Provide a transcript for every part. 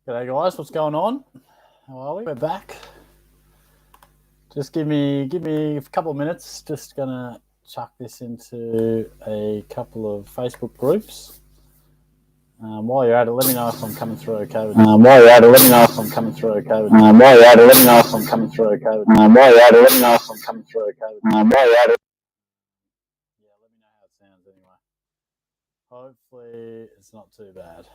G'day guys, what's going on? How are we? We're back. Just give me a couple of minutes. Just gonna chuck this into a couple of Facebook groups. While you're at it, let me know if I'm coming through okay. While you're at it, let me know if I'm coming through okay. While you're at it, let me know if I'm coming through okay. While you're at it, let me know if I'm coming through okay. While you're at it, yeah, let me know how it sounds anyway. Hopefully, it's not too bad.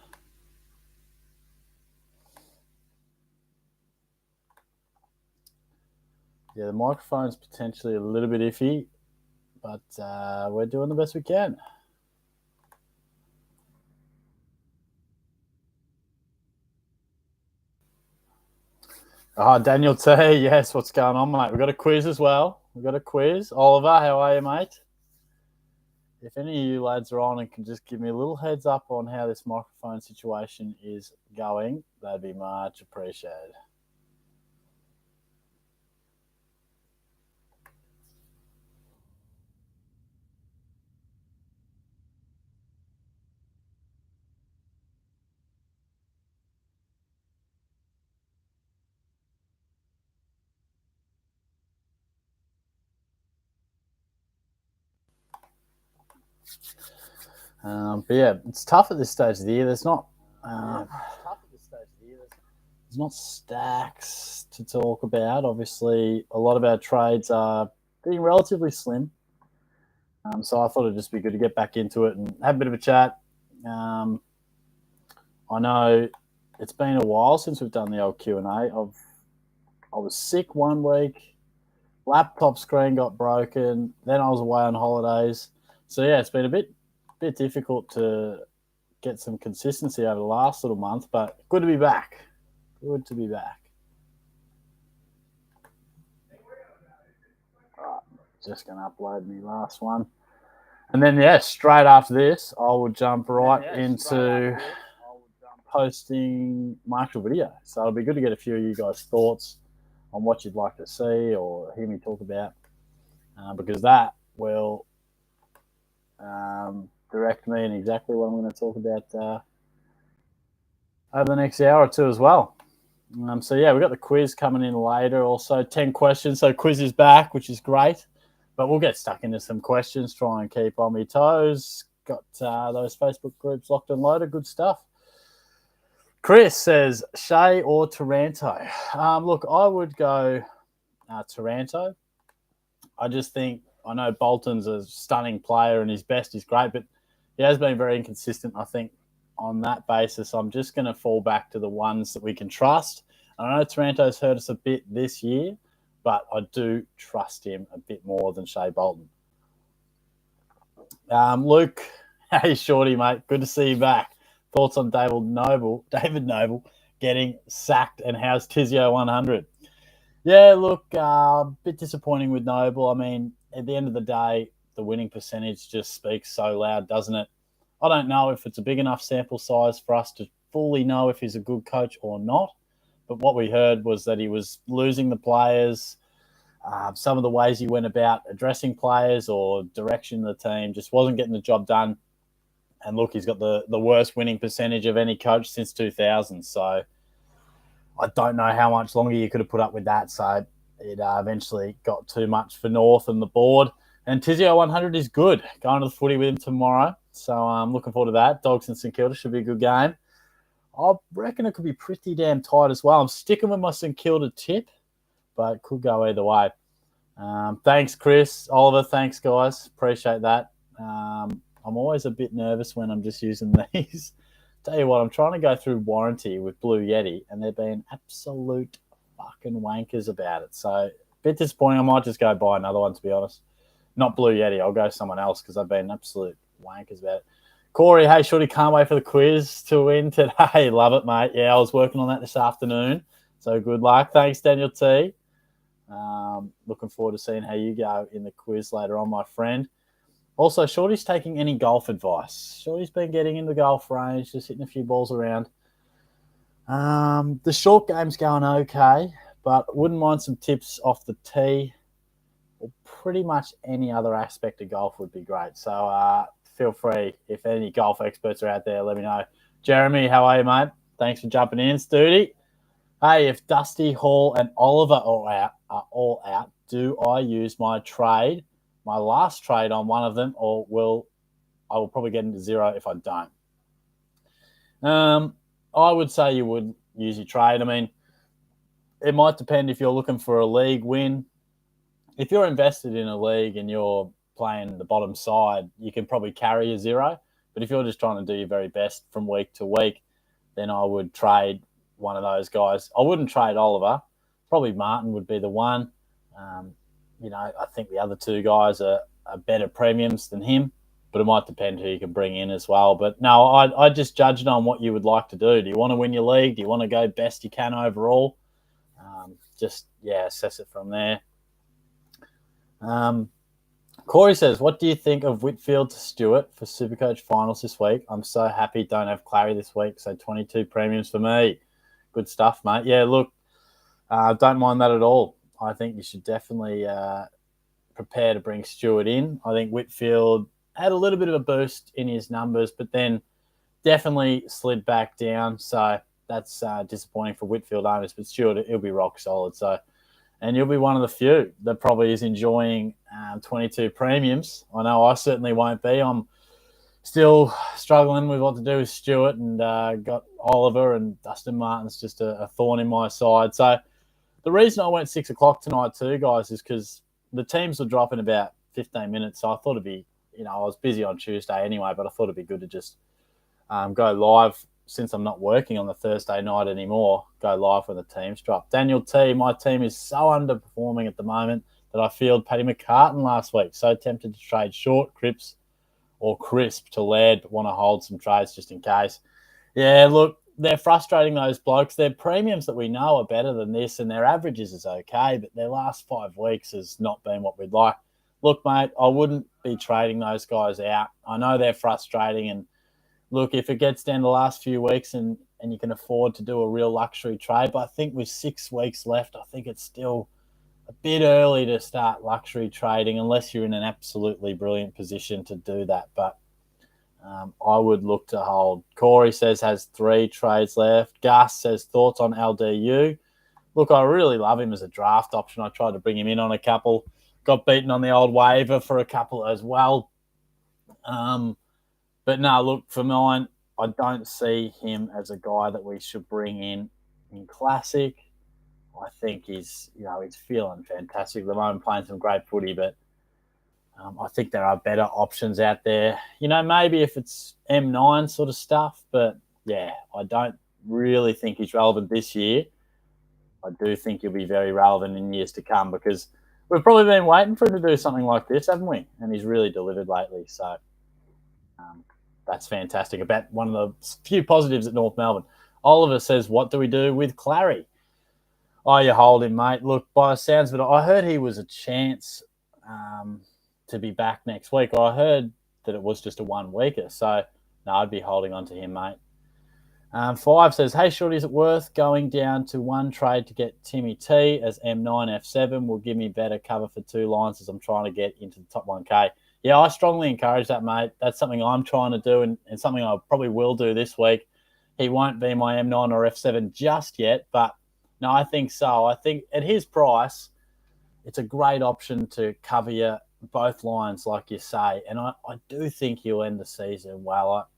Yeah, the microphone's potentially a little bit iffy, but we're doing the best we can. Daniel T, yes, what's going on, mate? We've got a quiz as well. We've got a quiz. Oliver, how are you, mate? If any of you lads are on and can just give me a little heads up on how this microphone situation is going, that'd be much appreciated. But yeah, it's tough at this stage of the year. There's not stacks to talk about. Obviously, a lot of our trades are being relatively slim. So I thought it'd just be good to get back into it and have a bit of a chat. I know it's been a while since we've done the old Q&A. I was sick one week, laptop screen got broken, then I was away on holidays. So yeah, it's been a bit difficult to get some consistency over the last little month, but good to be back. Good to be back. All right, just going to upload my last one. And then, yeah, straight after this, I will jump right into posting my actual video. So it'll be good to get a few of you guys' thoughts on what you'd like to see or hear me talk about, because that will direct me in exactly what I'm going to talk about over the next hour or two as well. So yeah, we've got the quiz coming in later. Also, 10 questions. So quiz is back, which is great. But we'll get stuck into some questions. Try and keep on my toes. Got those Facebook groups locked and loaded. Good stuff. Chris says Shea or Taranto. Look, I would go Taranto. I just think I know Bolton's a stunning player and his best is great, but he has been very inconsistent. I think on that basis, I'm just going to fall back to the ones that we can trust. I know Taranto's hurt us a bit this year, but I do trust him a bit more than Shea Bolton. Luke, hey, shorty, mate. Good to see you back. Thoughts on David Noble getting sacked and how's Tizio 100? Yeah, look, a bit disappointing with Noble. I mean, at the end of the day, the winning percentage just speaks so loud, doesn't it? I don't know if it's a big enough sample size for us to fully know if he's a good coach or not. But what we heard was that he was losing the players. Some of the ways he went about addressing players or direction of the team just wasn't getting the job done. And look, he's got the worst winning percentage of any coach since 2000. So I don't know how much longer you could have put up with that. So it eventually got too much for North and the board. And Tizio 100 is good. Going to the footy with him tomorrow. So I'm looking forward to that. Dogs and St Kilda should be a good game. I reckon it could be pretty damn tight as well. I'm sticking with my St Kilda tip, but it could go either way. Thanks, Chris. Oliver, thanks, guys. Appreciate that. I'm always a bit nervous when I'm just using these. Tell you what, I'm trying to go through warranty with Blue Yeti, and they're being absolute fucking wankers about it. So a bit disappointing. I might just go buy another one, to be honest. Not Blue Yeti. I'll go someone else because they've been absolute wankers about it. Corey, hey, shorty, can't wait for the quiz to win today. Love it, mate. Yeah, I was working on that this afternoon. So good luck. Thanks, Daniel T. Looking forward to seeing how you go in the quiz later on, my friend. Also, Shorty's taking any golf advice. Shorty's been getting in the golf range, just hitting a few balls around. The short game's going okay, but wouldn't mind some tips off the tee. Or pretty much any other aspect of golf would be great. So feel free, if any golf experts are out there, let me know. Jeremy, how are you, mate? Thanks for jumping in, Studi. Hey, if Dusty, Hall, and Oliver are all out, do I use my last trade on one of them, or I will probably get into zero if I don't? I would say you would use your trade. I mean, it might depend if you're looking for a league win. If you're invested in a league and you're playing the bottom side, you can probably carry a zero. But if you're just trying to do your very best from week to week, then I would trade one of those guys. I wouldn't trade Oliver. Probably Martin would be the one. I think the other two guys are better premiums than him, but it might depend who you can bring in as well. But no, I just judge it on what you would like to do. Do you want to win your league? Do you want to go best you can overall? Assess it from there. Corey says, what do you think of Whitfield to Stewart for Supercoach finals this week? I'm so happy don't have Clary this week, so 22 premiums for me. Good stuff, mate. Yeah, look, don't mind that at all. I think you should definitely prepare to bring Stewart in. I think Whitfield had a little bit of a boost in his numbers, but then definitely slid back down. So that's disappointing for Whitfield owners, but Stewart, he'll be rock solid. And you'll be one of the few that probably is enjoying 22 premiums. I know I certainly won't be. I'm still struggling with what to do with Stewart, and got Oliver and Dustin Martin's just a thorn in my side. So the reason I went 6 o'clock tonight too, guys, is because the teams will drop in about 15 minutes. So I thought it'd be, I was busy on Tuesday anyway, but I thought it'd be good to just go live since I'm not working on the Thursday night anymore. Go live when the teams drop. Daniel T, my team is so underperforming at the moment that I fielded Paddy McCartan last week. So tempted to trade short, Cripps, or Crisp to Laird, but want to hold some trades just in case. Yeah, look, they're frustrating, those blokes. Their premiums that we know are better than this, and their averages is okay, but their last 5 weeks has not been what we'd like. Look, mate, I wouldn't be trading those guys out. I know they're frustrating, and look, if it gets down the last few weeks and you can afford to do a real luxury trade, but I think with 6 weeks left, I think it's still a bit early to start luxury trading unless you're in an absolutely brilliant position to do that. But I would look to hold. Corey says has 3 trades left. Gus says thoughts on LDU. Look, I really love him as a draft option. I tried to bring him in on a couple. Got beaten on the old waiver for a couple as well. But no, look, for mine, I don't see him as a guy that we should bring in Classic. I think he's feeling fantastic at the moment, playing some great footy, but I think there are better options out there. Maybe if it's M9 sort of stuff, but yeah, I don't really think he's relevant this year. I do think he'll be very relevant in years to come because we've probably been waiting for him to do something like this, haven't we? And he's really delivered lately, so that's fantastic. About one of the few positives at North Melbourne. Oliver says, what do we do with Clary? Oh, you hold him, mate. Look, by the sounds of it, I heard he was a chance to be back next week. I heard that it was just a 1 weeker. So, no, I'd be holding on to him, mate. 5 says, hey, Shorty, is it worth going down to 1 trade to get Timmy T as M9 F7 will give me better cover for 2 lines as I'm trying to get into the top 1K? Yeah, I strongly encourage that, mate. That's something I'm trying to do and something I probably will do this week. He won't be my M9 or F7 just yet, but no, I think so. I think at his price, it's a great option to cover you both lines, like you say. And I do think he'll end the season well.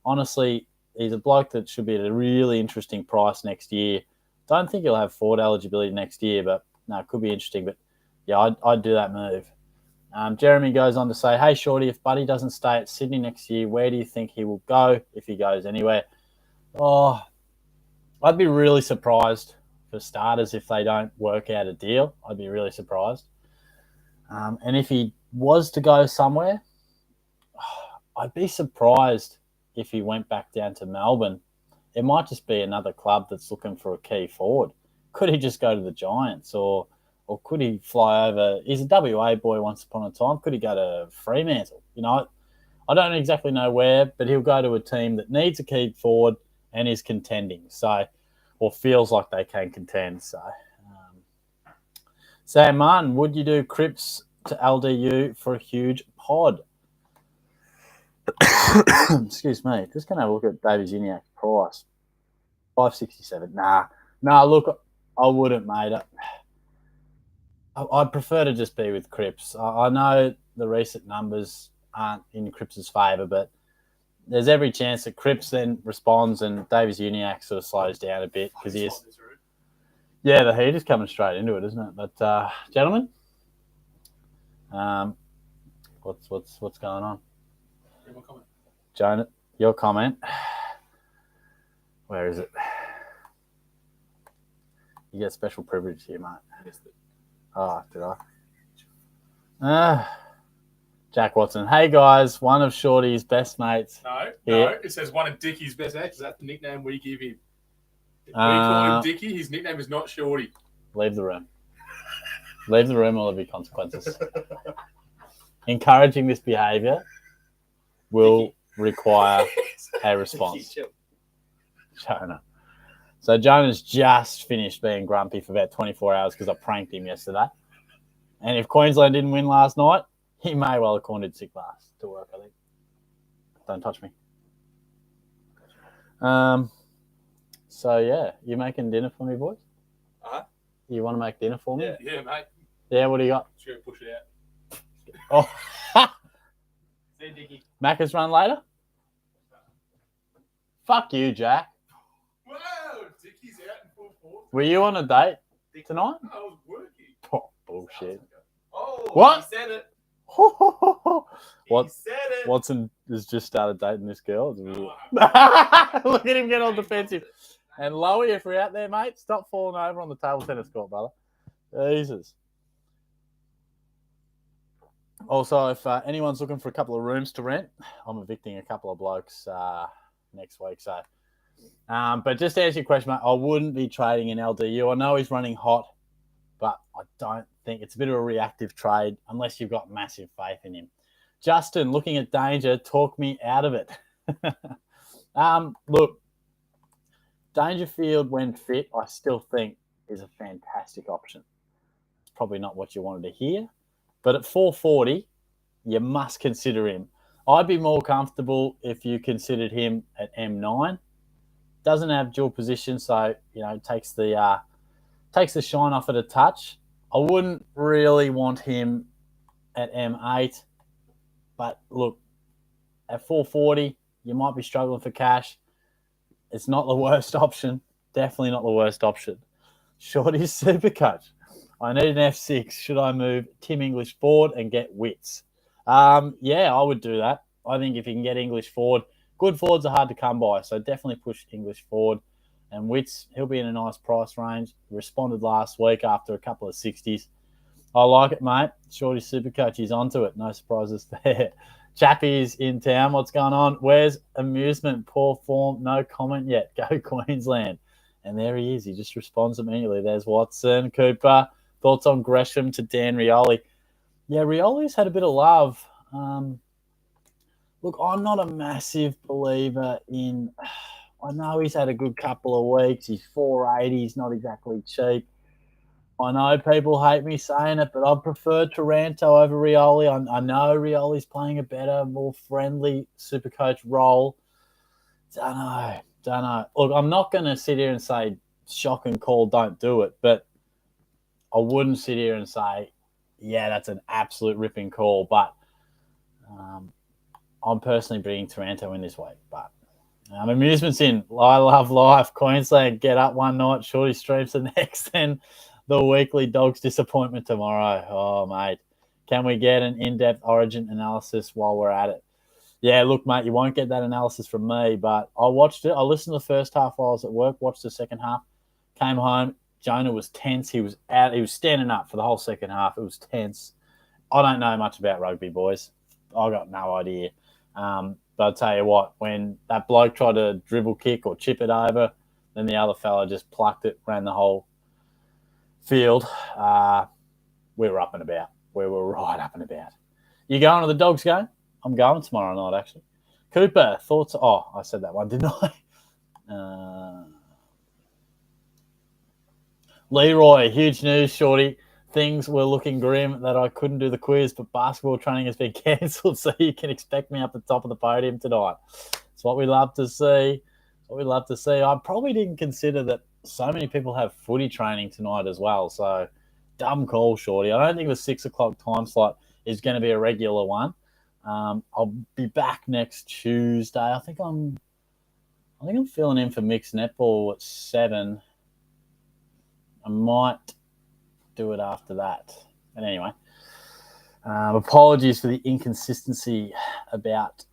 Honestly, he's a bloke that should be at a really interesting price next year. Don't think he'll have forward eligibility next year, but no, it could be interesting. But yeah, I'd do that move. Jeremy goes on to say, hey, Shorty, if Buddy doesn't stay at Sydney next year, where do you think he will go if he goes anywhere? Oh, I'd be really surprised for starters if they don't work out a deal. I'd be really surprised. And if he was to go somewhere, I'd be surprised if he went back down to Melbourne. It might just be another club that's looking for a key forward. Could he just go to the Giants or could he fly over? He's a WA boy once upon a time. Could he go to Fremantle? I don't exactly know where, but he'll go to a team that needs a key forward and is contending. So, or feels like they can contend. So, Sam Martin, would you do Cripps to LDU for a huge pod? Excuse me. Just going to have a look at Davey Ziniak's price. 567. Nah. Look, I wouldn't, mate. I'd prefer to just be with Cripps. I know the recent numbers aren't in Cripps' favour, but there's every chance that Cripps then responds and Davies Uniacke sort of slows down a bit because he is. Yeah, the heat is coming straight into it, isn't it? But gentlemen, what's going on? Jonah, your comment. Where is it? You get special privilege here, mate. Oh, did I? Jack Watson. Hey, guys. One of Shorty's best mates. No. It says one of Dickie's best mates. Is that the nickname we give him? We call him Dickie. His nickname is not Shorty. Leave the room. Leave the room or there'll be consequences. Encouraging this behaviour will require a response. Jonah. So Jonah's just finished being grumpy for about 24 hours because I pranked him yesterday. And if Queensland didn't win last night, he may well have cornered sick last to work, I think. Don't touch me. So, yeah, you making dinner for me, boys? You want to make dinner for me? Yeah, mate. Yeah, what do you got? Just go push it out. Oh, See you, Dickie. Macca's run later? Fuck you, Jack. Wow, Dickie's out in full force. Were you on a date tonight? I was working. Oh, bullshit. Oh, What? He said it. What? He said it. Watson has just started dating this girl. No, Look at him get all defensive. And Lowy, if we're out there, mate, stop falling over on the table tennis court, brother. Jesus. Also, if anyone's looking for a couple of rooms to rent, I'm evicting a couple of blokes next week. So, but just to answer your question, mate, I wouldn't be trading in LDU. I know he's running hot, but I don't think it's a bit of a reactive trade unless you've got massive faith in him. Justin, looking at danger, talk me out of it. Look, Dangerfield, when fit, I still think is a fantastic option. It's probably not what you wanted to hear, but at 440, you must consider him. I'd be more comfortable if you considered him at M9. Doesn't have dual position, so takes the shine off it a touch. I wouldn't really want him at M8, but look, at 440, you might be struggling for cash. It's not the worst option. Definitely not the worst option. Shorty's Supercoach. I need an F6. Should I move Tim English forward and get Wits? Yeah, I would do that. I think if you can get English forward, good forwards are hard to come by, so definitely push English forward. And Wits, he'll be in a nice price range. He responded last week after a couple of 60s. I like it, mate. Shorty Supercoach, he's onto it. No surprises there. Chappie's in town. What's going on? Where's amusement? Poor form. No comment yet. Go Queensland. And there he is. He just responds immediately. There's Watson. Cooper. Thoughts on Gresham to Dan Rioli? Yeah, Rioli's had a bit of love. Look, I'm not a massive believer in... I know he's had a good couple of weeks. He's 480. He's not exactly cheap. I know people hate me saying it, but I prefer Taranto over Rioli. I know Rioli's playing a better, more friendly Supercoach role. Don't know. Look, I'm not going to sit here and say shock and call, don't do it, but I wouldn't sit here and say, yeah, that's an absolute ripping call. But I'm personally bringing Taranto in this week. But amusement's in. I love life. Queensland, get up one night. Shorty streams the next. Then the weekly Dogs disappointment tomorrow. Oh, mate. Can we get an in-depth origin analysis while we're at it? Yeah, look, mate, you won't get that analysis from me, but I watched it. I listened to the first half while I was at work, watched the second half, came home. Jonah was tense. He was out. He was standing up for the whole second half. It was tense. I don't know much about rugby, boys. I got no idea. But I'll tell you what, when that bloke tried to dribble kick or chip it over, then the other fella just plucked it, ran the whole field. We were up and about. We were right up and about. You going to the Dogs game? I'm going tomorrow night, actually. Cooper, thoughts? Oh, I said that one, didn't I? Leroy, huge news, Shorty. Things were looking grim that I couldn't do the quiz, but basketball training has been cancelled, so you can expect me up the top of the podium tonight. It's what we love to see. what we'd love to see. I probably didn't consider that so many people have footy training tonight as well. So, dumb call, Shorty. I don't think the 6 o'clock time slot is going to be a regular one. I'll be back next Tuesday. I think I'm filling in for mixed netball at 7. I might do it after that. But anyway, apologies for the inconsistency about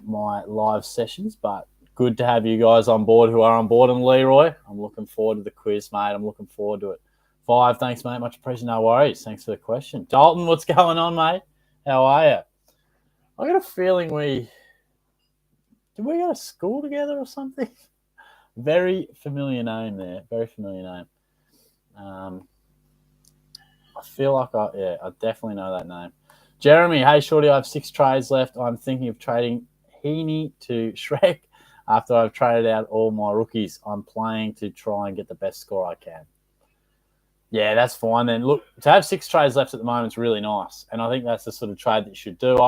my live sessions, but good to have you guys on board who are on board. And Leroy, I'm looking forward to the quiz, mate. I'm looking forward to it. 5, thanks, mate. Much appreciated. No worries. Thanks for the question. Dalton, what's going on, mate? How are you? I got a feeling did we go to school together or something? Very familiar name there. Very familiar name. I feel like I definitely know that name. Jeremy, hey, Shorty, I have 6 trades left. I'm thinking of trading Heaney to Shrek after I've traded out all my rookies. I'm playing to try and get the best score I can. Yeah, that's fine then. Look, to have 6 trades left at the moment is really nice, and I think that's the sort of trade that you should do.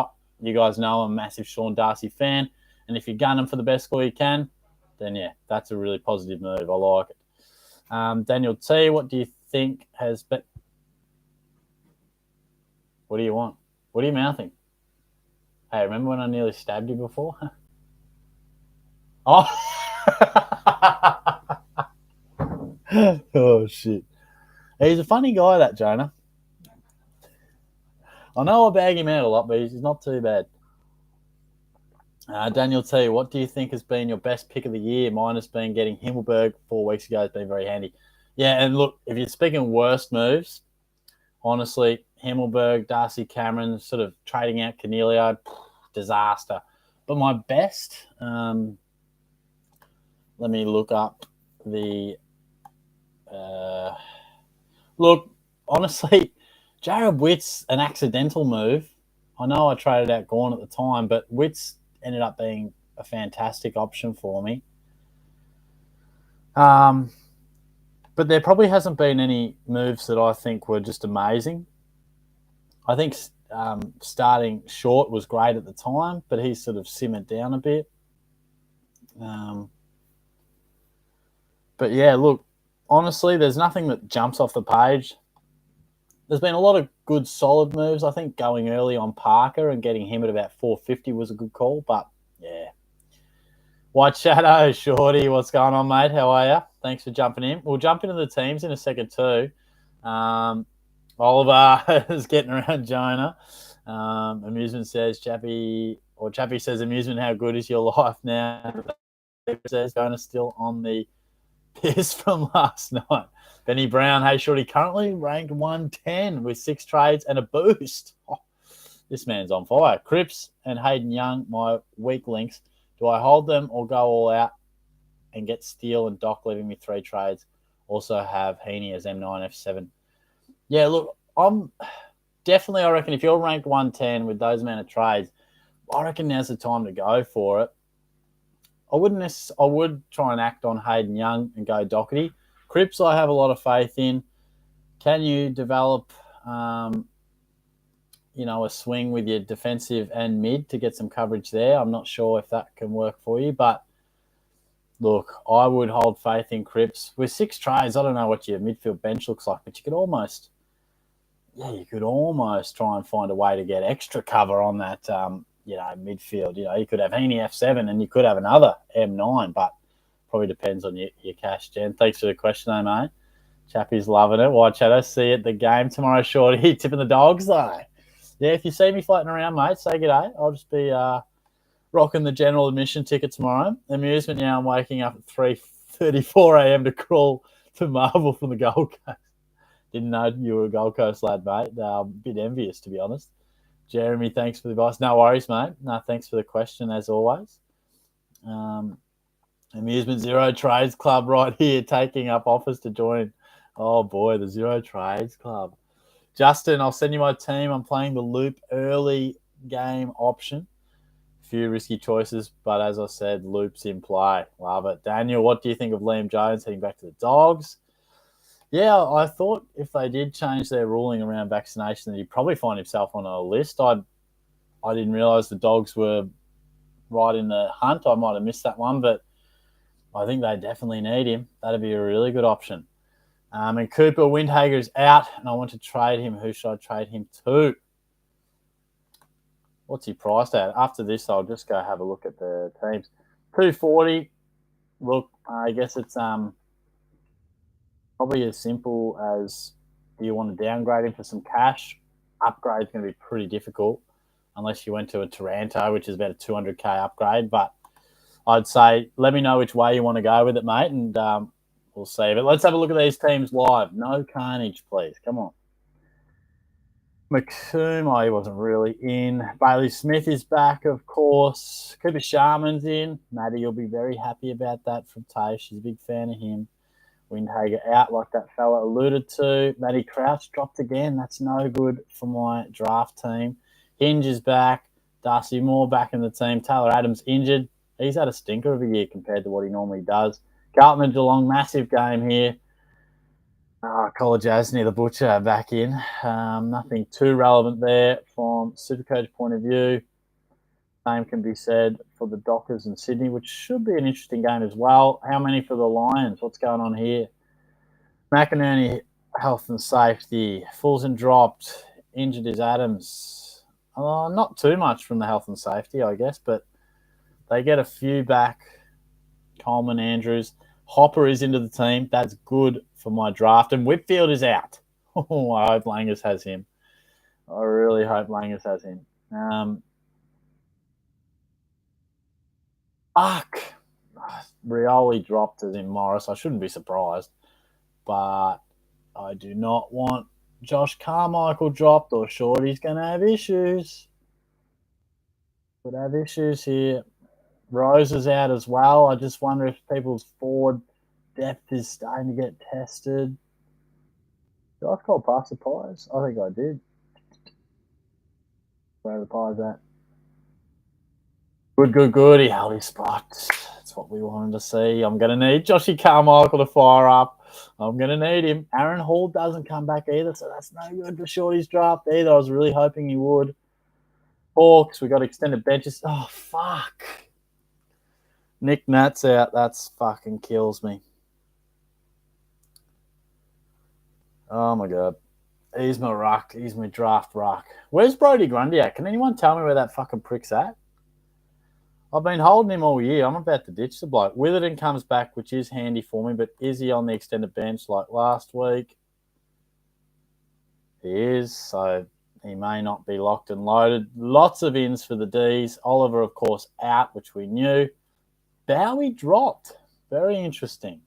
You guys know I'm a massive Sean Darcy fan, and if you're gunning for the best score you can, then yeah, that's a really positive move. I like it. Daniel T, what do you think has been... What do you want? What are you mouthing? Hey, remember when I nearly stabbed you before? Oh. Oh, shit. He's a funny guy, that Jonah. I know I bag him out a lot, but he's not too bad. Daniel T, what do you think has been your best pick of the year? Mine has been getting Himmelberg 4 weeks ago. Has been very handy. Yeah, and look, if you're speaking worst moves, honestly, Himmelberg, Darcy Cameron, sort of trading out Cornelio, disaster. But my best, let me look up the... look, honestly, Jared Witt's an accidental move. I know I traded out Gorn at the time, but Witt's ended up being a fantastic option for me. But there probably hasn't been any moves that I think were just amazing. I think starting Short was great at the time, but he's sort of simmered down a bit. But yeah, look, honestly, there's nothing that jumps off the page. There's been a lot of good, solid moves. I think going early on Parker and getting him at about 450 was a good call. But, yeah. White Shadow, Shorty, what's going on, mate? How are you? Thanks for jumping in. We'll jump into the teams in a second too. Oliver is getting around Jonah. Amusement says, Chappie says, Amusement, how good is your life now? Says, Jonah still on the piss from last night. Benny Brown, hey, Shorty, currently ranked 110 with 6 trades and a boost. Oh, this man's on fire. Cripps and Hayden Young, my weak links. Do I hold them or go all out and get Steele and Doc leaving me 3 trades? Also have Heaney as M9, F7. Yeah, look, I reckon if you're ranked 110 with those amount of trades, I reckon now's the time to go for it. I would try and act on Hayden Young and go Doherty. Cripps, I have a lot of faith in. Can you develop, a swing with your defensive and mid to get some coverage there? I'm not sure if that can work for you, but look, I would hold faith in Cripps. With 6 trades, I don't know what your midfield bench looks like, but you could almost try and find a way to get extra cover on that, midfield. You could have Heaney F7 and you could have another M9, but probably depends on your cash gen. Thanks for the question, though, mate. Chappie's loving it. White Shadow, see you at the game tomorrow, Shorty. Tipping the dogs, though. Yeah, if you see me floating around, mate, say g'day. I'll just be rocking the general admission ticket tomorrow. Amusement now, I'm waking up at 3:34 a.m. to crawl to Marvel from the Gold Coast. Didn't know you were a Gold Coast lad, mate. A bit envious, to be honest. Jeremy, thanks for the advice. No worries, mate. No, thanks for the question, as always. Amusement Zero Trades Club right here, taking up offers to join. Oh, boy, the Zero Trades Club. Justin, I'll send you my team. I'm playing the Loop early game option. Few risky choices, but as I said, Loop's in play. Love it. Daniel, what do you think of Liam Jones heading back to the Dogs? Yeah, I thought if they did change their ruling around vaccination, that he'd probably find himself on a list. I didn't realise the Dogs were right in the hunt. I might have missed that one, but I think they definitely need him. That'd be a really good option. And Cooper Windhager's out, and I want to trade him. Who should I trade him to? What's he priced at? After this, I'll just go have a look at the teams. 240. Look, I guess it's probably as simple as, do you want to downgrade him for some cash? Upgrade's going to be pretty difficult unless you went to a Taranto, which is about a 200k upgrade. But I'd say let me know which way you want to go with it, mate, and we'll see. But let's have a look at these teams live. No carnage, please. Come on. McComb, he wasn't really in. Bailey Smith is back, of course. Cooper Sharman's in. Maddie, you'll be very happy about that from Tay. She's a big fan of him. Windhager out, like that fella alluded to. Matty Crouch dropped again. That's no good for my draft team. Hinge is back. Darcy Moore back in the team. Taylor Adams injured. He's had a stinker of a year compared to what he normally does. Carlton and Geelong, massive game here. College Asney, the butcher, back in. Nothing too relevant there from Supercoach point of view. Same can be said for the Dockers and Sydney, which should be an interesting game as well. How many for the Lions? What's going on here? McInerney, health and safety. Fulton dropped. Injured is Adams. Not too much from the health and safety, I guess, but they get a few back. Coleman, Andrews. Hopper is into the team. That's good for my draft. And Whitfield is out. Oh, I hope Langus has him. I really hope Langus has him. Fuck. Rioli dropped as in Morris. I shouldn't be surprised. But I do not want Josh Carmichael dropped, or Shorty's going to have issues. Could have issues here. Rose is out as well. I just wonder if people's forward depth is starting to get tested. Did I call past the Pies? I think I did. Where are the Pies at? Good. He held his spot. That's what we wanted to see. I'm going to need Joshy Carmichael to fire up. I'm going to need him. Aaron Hall doesn't come back either, so that's no good for Shorty's draft either. I was really hoping he would. Hawks, we got extended benches. Oh, fuck. Nick Nat's out. That's fucking kills me. Oh, my God. He's my ruck. He's my draft ruck. Where's Brody Grundy at? Can anyone tell me where that fucking prick's at? I've been holding him all year. I'm about to ditch the bloke. Witherden comes back, which is handy for me, but is he on the extended bench like last week? He is, so he may not be locked and loaded. Lots of ins for the Ds. Oliver, of course, out, which we knew. Bowie dropped. Very interesting.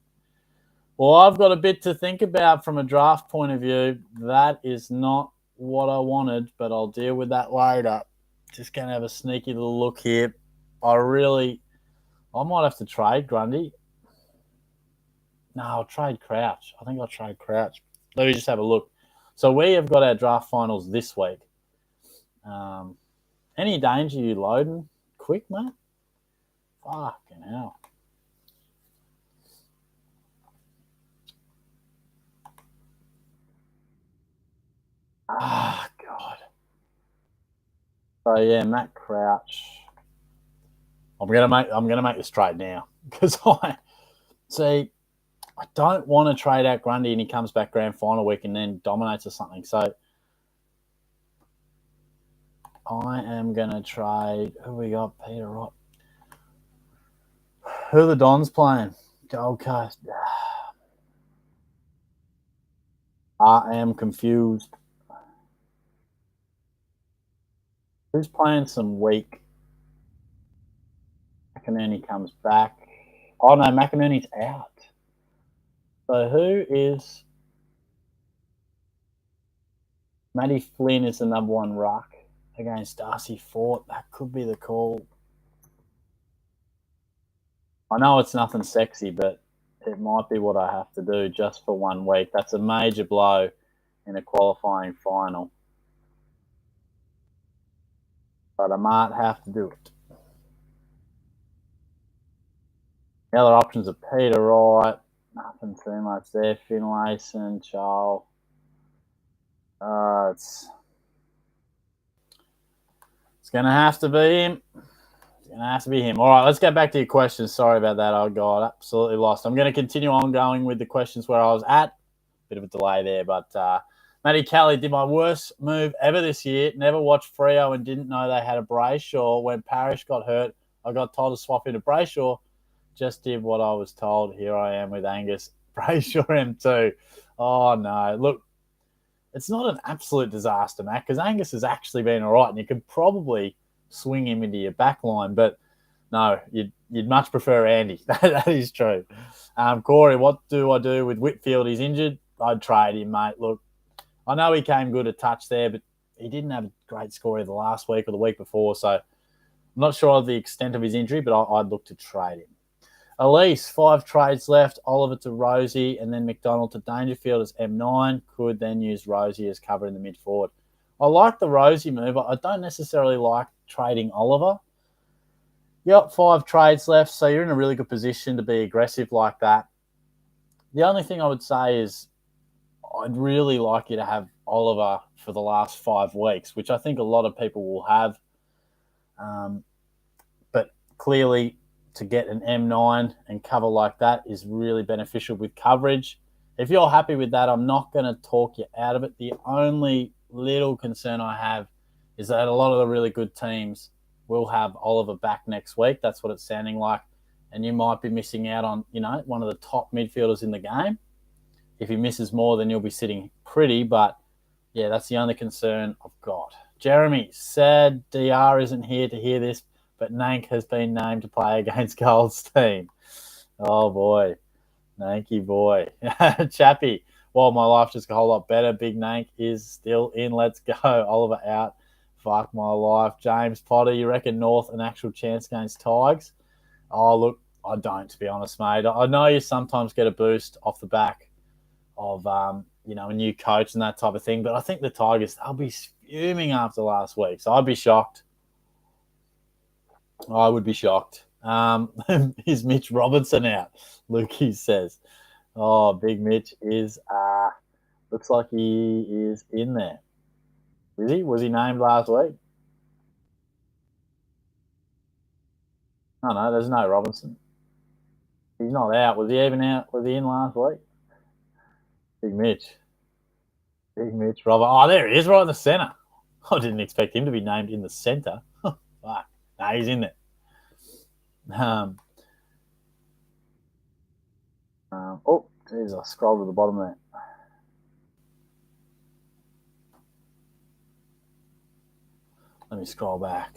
Well, I've got a bit to think about from a draft point of view. That is not what I wanted, but I'll deal with that later. Just going to have a sneaky little look here. I might have to trade Grundy. No, I'll trade Crouch. I think I'll trade Crouch. Let me just have a look. So we have got our draft finals this week. Any danger you loading quick, mate? Fucking hell. God. So yeah, Matt Crouch. I'm gonna make this trade now because I don't want to trade out Grundy and he comes back grand final week and then dominates or something. So I am gonna trade. Who we got? Peter Rott. Who are the Dons playing? Gold Coast. I am confused. Who's playing some weak? McInerney comes back. Oh, no, McInerney's out. So who is... Matty Flynn is the number one ruck against Darcy Fort. That could be the call. I know it's nothing sexy, but it might be what I have to do just for 1 week. That's a major blow in a qualifying final. But I might have to do it. The other options are Peter Wright. Nothing too much there. Finlayson, Charles. It's going to have to be him. going to have to be him. All right, let's get back to your questions. Sorry about that. I got absolutely lost. I'm going to continue on going with the questions where I was at. Bit of a delay there, but Matty Kelly did my worst move ever this year. Never watched Freo and didn't know they had a Brayshaw. When Parrish got hurt, I got told to swap into Brayshaw. Just did what I was told. Here I am with Angus. Brayshaw M2. Oh, no. Look, it's not an absolute disaster, Matt, because Angus has actually been all right, and you could probably swing him into your back line. But, no, you'd much prefer Andy. That is true. Corey, what do I do with Whitfield? He's injured. I'd trade him, mate. Look, I know he came good a touch there, but he didn't have a great score either last week or the week before, so I'm not sure of the extent of his injury, but I'd look to trade him. Elise, 5 trades left. Oliver to Rosie, and then McDonald to Dangerfield as M9. Could then use Rosie as cover in the mid-forward. I like the Rosie move. I don't necessarily like trading Oliver. Yep, 5 trades left, so you're in a really good position to be aggressive like that. The only thing I would say is I'd really like you to have Oliver for the last 5 weeks, which I think a lot of people will have. But clearly, to get an M9 and cover like that is really beneficial with coverage. If you're happy with that, I'm not going to talk you out of it. The only little concern I have is that a lot of the really good teams will have Oliver back next week. That's what it's sounding like. And you might be missing out on, one of the top midfielders in the game. If he misses more, then you'll be sitting pretty. But, yeah, that's the only concern I've got. Jeremy, sad DR isn't here to hear this, but Nank has been named to play against Goldstein. Oh, boy. Nanky boy. Chappy, well, my life just got a whole lot better. Big Nank is still in. Let's go. Oliver out. Fuck my life. James Potter, you reckon North an actual chance against Tigers? Oh, look, I don't, to be honest, mate. I know you sometimes get a boost off the back of, a new coach and that type of thing, but I think the Tigers, they'll be fuming after last week. So I'd be shocked. I would be shocked. Is Mitch Robinson out? Lukey says. Oh, Big Mitch is, looks like he is in there. Is he? Was he named last week? No, there's no Robinson. He's not out. Was he even out? Was he in last week? Big Mitch. Big Mitch Robert. Oh, there he is, right in the centre. I didn't expect him to be named in the centre. Fuck. No, he's in there. Oh, geez, I scrolled to the bottom there. Let me scroll back.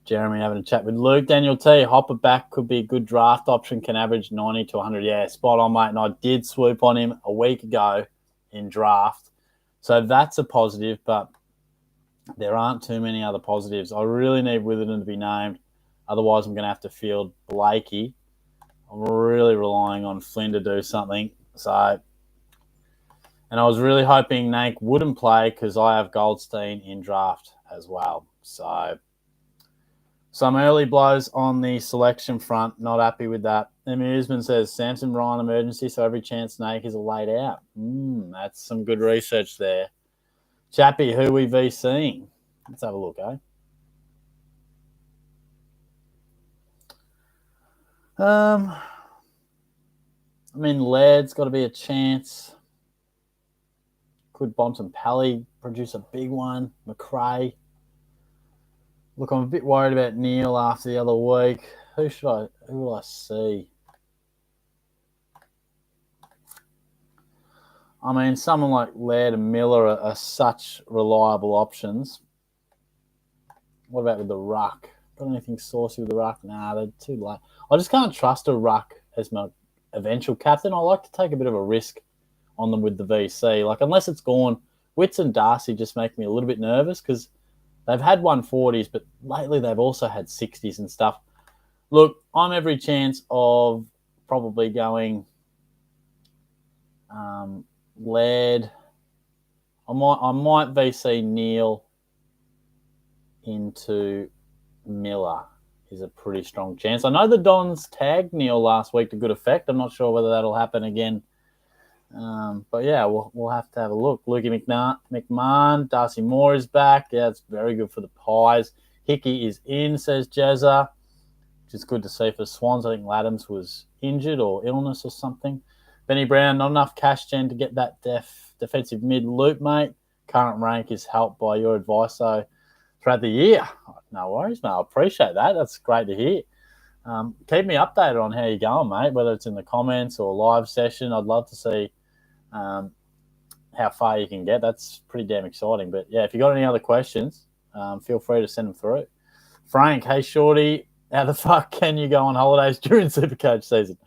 Jeremy having a chat with Luke. Daniel T. Hopper back could be a good draft option. Can average 90 to 100. Yeah, spot on, mate. And I did swoop on him a week ago in draft. So that's a positive, but there aren't too many other positives. I really need Witherden to be named. Otherwise, I'm going to have to field Blakey. I'm really relying on Flynn to do something. And I was really hoping Nank wouldn't play because I have Goldstein in draft as well. So some early blows on the selection front. Not happy with that. Amusement says Samson Ryan emergency, so every chance Nank is laid out. That's some good research there. Chappie, who we VCing? Let's have a look, eh? Laird's got to be a chance. Could Bontempelli produce a big one? McRae. Look, I'm a bit worried about Neil after the other week. Who will I see? Someone like Laird and Miller are such reliable options. What about with the ruck? Got anything saucy with the ruck? Nah, they're too late. I just can't trust a ruck as my eventual captain. I like to take a bit of a risk on them with the VC. Unless it's gone, Witts and Darcy just make me a little bit nervous because they've had 140s, but lately they've also had 60s and stuff. Look, I'm every chance of probably going Laird. I might VC Neil into Miller is a pretty strong chance. I know the Dons tagged Neil last week to good effect. I'm not sure whether that'll happen again. But yeah, we'll have to have a look. Lukey McMahon, Darcy Moore is back. Yeah, it's very good for the Pies. Hickey is in, says Jezza, which is good to see for the Swans. I think Laddams was injured or illness or something. Benny Brown, not enough cash gen to get that defensive mid loop, mate. Current rank is helped by your advice, though, throughout the year. No worries, mate. I appreciate that. That's great to hear. Keep me updated on how you're going, mate, whether it's in the comments or live session. I'd love to see how far you can get. That's pretty damn exciting. But, yeah, if you got any other questions, feel free to send them through. Frank, hey, Shorty, how the fuck can you go on holidays during Supercoach season?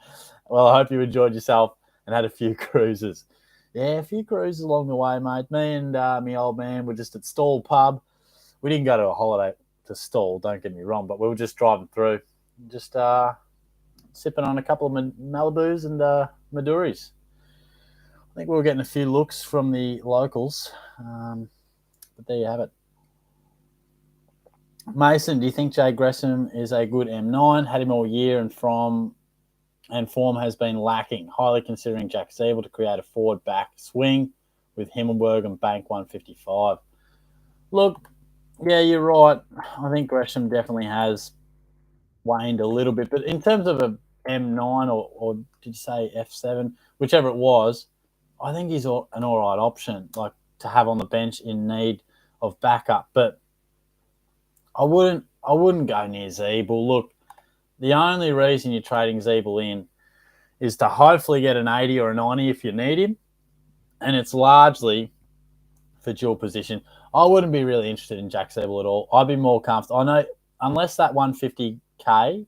Well, I hope you enjoyed yourself and had a few cruises. Yeah, a few cruises along the way, mate. Me and my old man were just at Stall Pub. We didn't go to a holiday to Stall, don't get me wrong, but we were just driving through, just sipping on a couple of Malibus and Maduris. I think we were getting a few looks from the locals, but there you have it. Mason, do you think Jay Gresham is a good M9? Had him all year and form has been lacking, highly considering Jack's able to create a forward back swing with Himmelberg and Bank 155. Look, yeah, you're right. I think Gresham definitely has waned a little bit, but in terms of a M9 or did you say F7, whichever it was, I think he's an all right option, like to have on the bench in need of backup. But I wouldn't go near Zeeble. Look, the only reason you're trading Zeeble in is to hopefully get an 80 or a 90 if you need him, and it's largely for dual position. I wouldn't be really interested in Jack Zeeble at all. I'd be more comfortable. I know unless that 150K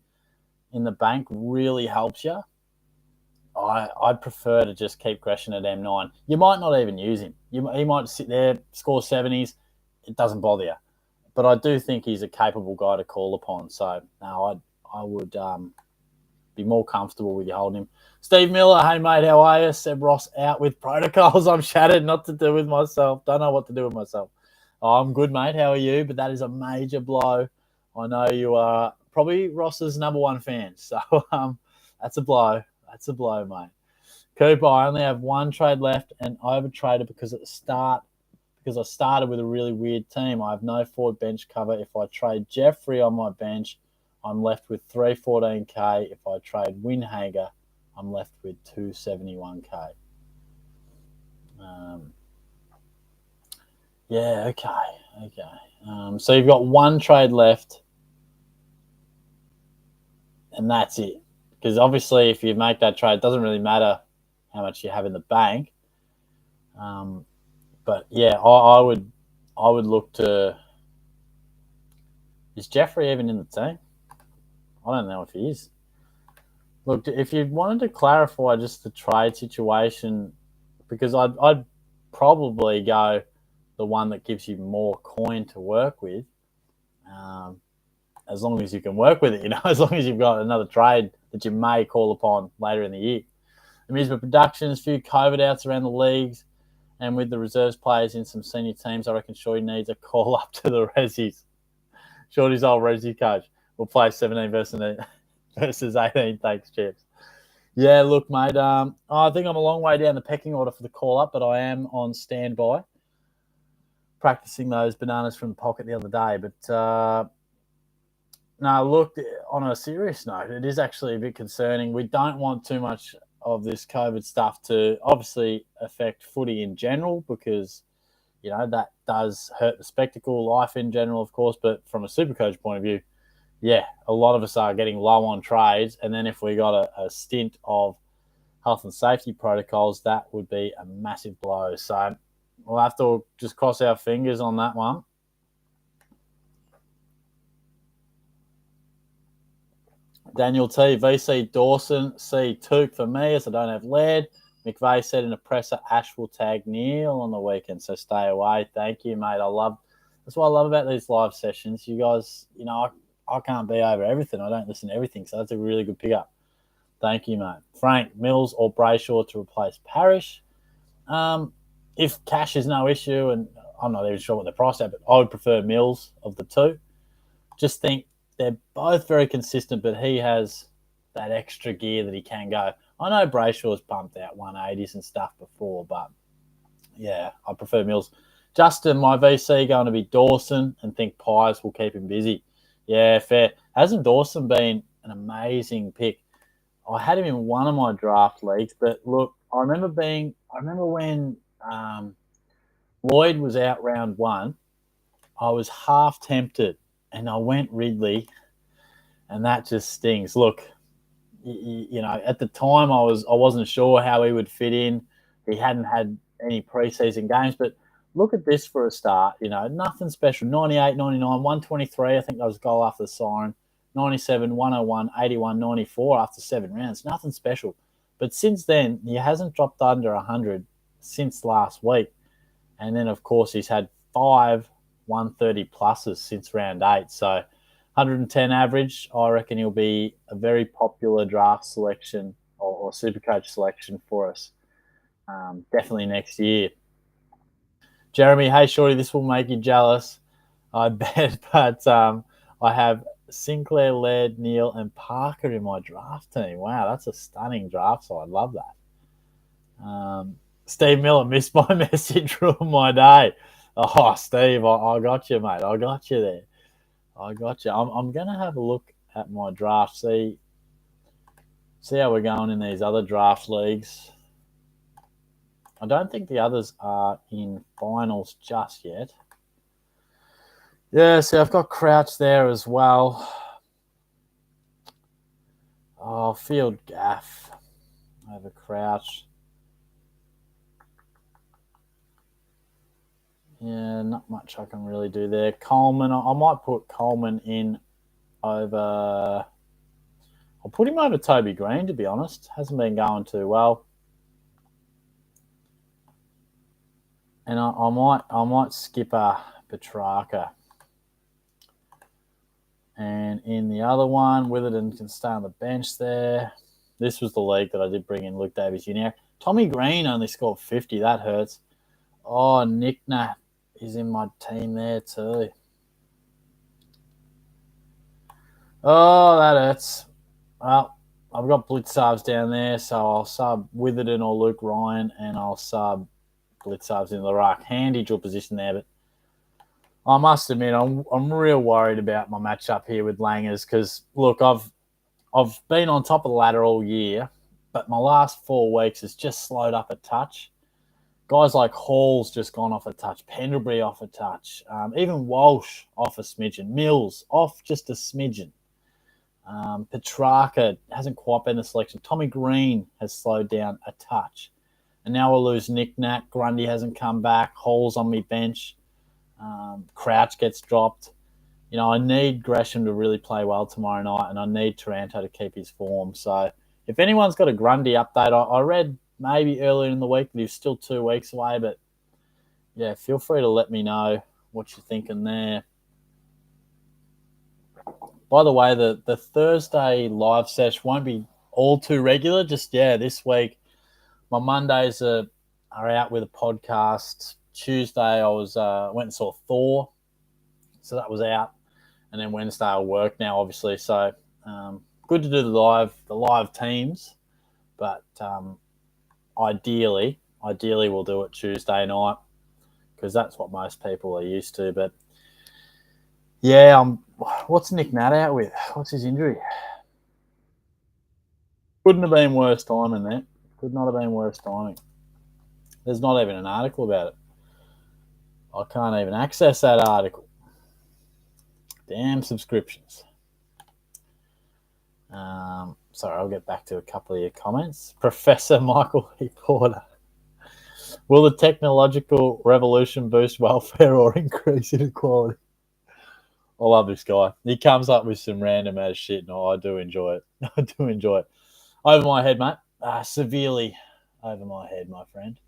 in the bank really helps you, I'd prefer to just keep Gresham at M9. You might not even use him. He might sit there, score 70s. It doesn't bother you. But I do think he's a capable guy to call upon. So, no, I would be more comfortable with you holding him. Steve Miller, hey, mate, how are you? Seb Ross out with protocols. I'm shattered, not to do with myself. Don't know what to do with myself. Oh, I'm good, mate. How are you? But that is a major blow. I know you are probably Ross's number one fan. So that's a blow. That's a blow, mate. Cooper, I only have one trade left and overtraded because I started with a really weird team. I have no forward bench cover. If I trade Jeffrey on my bench, I'm left with 314K. If I trade Winhager, I'm left with 271K. Yeah, okay. So you've got one trade left, and that's it. Because obviously, if you make that trade, it doesn't really matter how much you have in the bank. But yeah, I would look to. Is Jeffrey even in the team? I don't know if he is. Look, if you wanted to clarify just the trade situation, because I'd probably go the one that gives you more coin to work with, as long as you can work with it, as long as you've got another trade that you may call upon later in the year. Amusement Productions, a few COVID outs around the leagues, and with the reserves players in some senior teams, I reckon Shorty needs a call up to the Rezzies. Shorty's old Rezzy coach. We'll play 17 versus 18. Thanks, Chips. Yeah, look, mate, I think I'm a long way down the pecking order for the call-up, but I am on standby, practicing those bananas from the pocket the other day. But, no, look, on a serious note, it is actually a bit concerning. We don't want too much of this COVID stuff to obviously affect footy in general because, that does hurt the spectacle, life in general, of course. But from a Supercoach point of view, yeah, a lot of us are getting low on trades. And then if we got a stint of health and safety protocols, that would be a massive blow. So we'll have to just cross our fingers on that one. Daniel T, VC Dawson, C Took for me as I don't have lead. McVeigh said in a presser, Ash will tag Neil on the weekend, so stay away. Thank you, mate. That's what I love about these live sessions. You guys, I can't be over everything. I don't listen to everything, so that's a really good pickup. Thank you, mate. Frank, Mills or Brayshaw to replace Parrish. If cash is no issue, and I'm not even sure what the price at, but I would prefer Mills of the two. Just think they're both very consistent, but he has that extra gear that he can go. I know Brayshaw's pumped out 180s and stuff before, but yeah, I prefer Mills. Justin, my VC going to be Dawson, and think Pies will keep him busy. Yeah, fair. Hasn't Dawson been an amazing pick? I had him in one of my draft leagues, but look, I remember when Lloyd was out round one, I was half tempted, and I went Ridley, and that just stings. Look, at the time I wasn't sure how he would fit in. He hadn't had any preseason games, but look at this for a start. Nothing special. 98, 99, 123. I think that was a goal after the siren. 97, 101, 81, 94 after 7 rounds. Nothing special. But since then, he hasn't dropped under 100 since last week. And then, of course, he's had 5 130 pluses since round 8. So 110 average, I reckon he'll be a very popular draft selection or Supercoach selection for us. Definitely next year. Jeremy, hey, shorty, this will make you jealous, I bet. But I have Sinclair, Laird, Neal, and Parker in my draft team. Wow, that's a stunning draft, so I love that. Steve Miller missed my message, ruined my day. Oh, Steve, I got you, mate. I got you there. I got you. I'm going to have a look at my draft, see how we're going in these other draft leagues. I don't think the others are in finals just yet. Yeah, see, I've got Crouch there as well. Oh, Field Gaff over Crouch. Yeah, not much I can really do there. Coleman, I might put Coleman in over. I'll put him over Toby Green, to be honest. Hasn't been going too well. And I might skip Petrarca. And in the other one, Witherden can stay on the bench there. This was the league that I did bring in Luke Davis Jr. Tommy Green only scored 50. That hurts. Oh, Nick Nat is in my team there too. Oh, that hurts. Well, I've got Blitzarves down there, so I'll sub Witherden or Luke Ryan, and I'll sub Blitzarves in the ruck. Handy dual position there, but I must admit I'm real worried about my matchup here with Langers because look, I've been on top of the ladder all year, but my last 4 weeks has just slowed up a touch. Guys like Hall's just gone off a touch, Pendlebury off a touch, even Walsh off a smidgen, Mills off just a smidgen. Petrarca hasn't quite been the selection. Tommy Green has slowed down a touch. And now we'll lose Nick Nat. Grundy hasn't come back. Hall's on me bench. Crouch gets dropped. I need Gresham to really play well tomorrow night, and I need Taranto to keep his form. So if anyone's got a Grundy update, I read maybe earlier in the week that he's still 2 weeks away, but yeah, feel free to let me know what you're thinking there. By the way, the Thursday live session won't be all too regular. Just, this week, my Mondays are out with a podcast. Tuesday, I went and saw Thor, so that was out. And then Wednesday, I'll work now, obviously. So good to do the live teams, but ideally we'll do it Tuesday night because that's what most people are used to. But yeah, what's Nick Nat out with? What's his injury? Couldn't have been worse timing there. Could not have been worse timing. There's not even an article about it. I can't even access that article. Damn subscriptions. Sorry, I'll get back to a couple of your comments. Professor Michael E. Porter. Will the technological revolution boost welfare or increase inequality? I love this guy. He comes up with some random ass shit, and I do enjoy it. I do enjoy it. Over my head, mate. Severely over my head, my friend.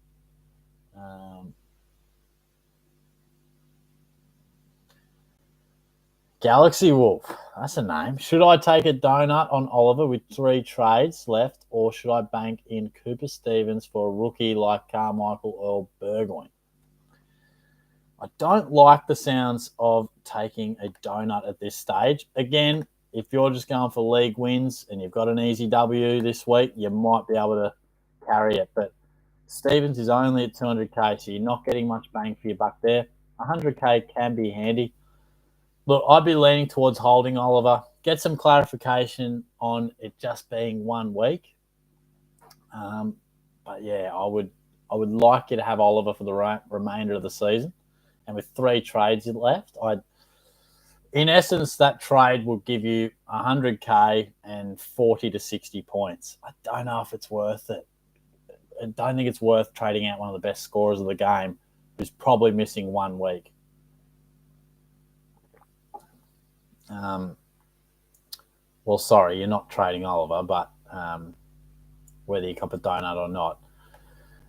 Galaxy Wolf. That's a name. Should I take a donut on Oliver with 3 trades left, or should I bank in Cooper Stevens for a rookie like Carmichael or Burgoyne? I don't like the sounds of taking a donut at this stage. Again, if you're just going for league wins and you've got an easy W this week, you might be able to carry it. But Stevens is only at 200K, so you're not getting much bang for your buck there. 100K can be handy. Look, I'd be leaning towards holding Oliver. Get some clarification on it just being 1 week. But yeah, I would like you to have Oliver for the remainder of the season. And with 3 trades left, in essence, that trade will give you 100K and 40 to 60 points. I don't know if it's worth it. I don't think it's worth trading out one of the best scorers of the game who's probably missing 1 week. Well, sorry, you're not trading Oliver, but whether you cop a donut or not.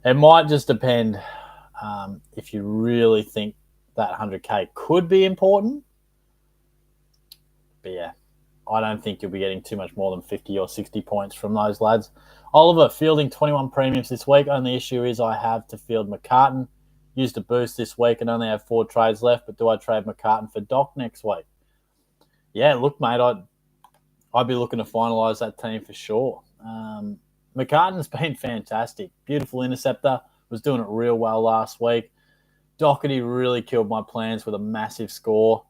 It might just depend if you really think that 100K could be important. But yeah, I don't think you'll be getting too much more than 50 or 60 points from those lads. Oliver, fielding 21 premiums this week. Only issue is I have to field McCartan. Used a boost this week and only have 4 trades left, but do I trade McCartan for Doc next week? Yeah, look, mate, I'd be looking to finalise that team for sure. McCartan's been fantastic. Beautiful interceptor. Was doing it real well last week. Doherty really killed my plans with a massive score.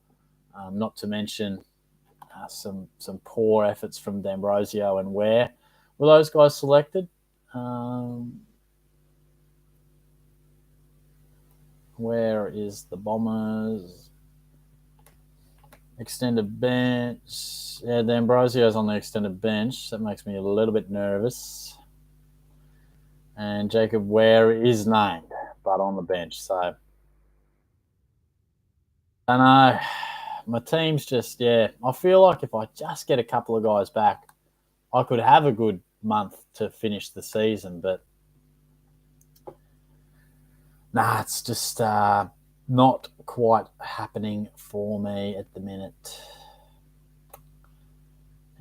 Not to mention some poor efforts from D'Ambrosio and Ware. Were those guys selected? Where is the Bombers? Extended bench. Yeah, D'Ambrosio's on the extended bench. That makes me a little bit nervous. And Jacob Ware is named, but on the bench. So, I know. My team's just, I feel like if I just get a couple of guys back, I could have a good month to finish the season. But, it's just not quite happening for me at the minute.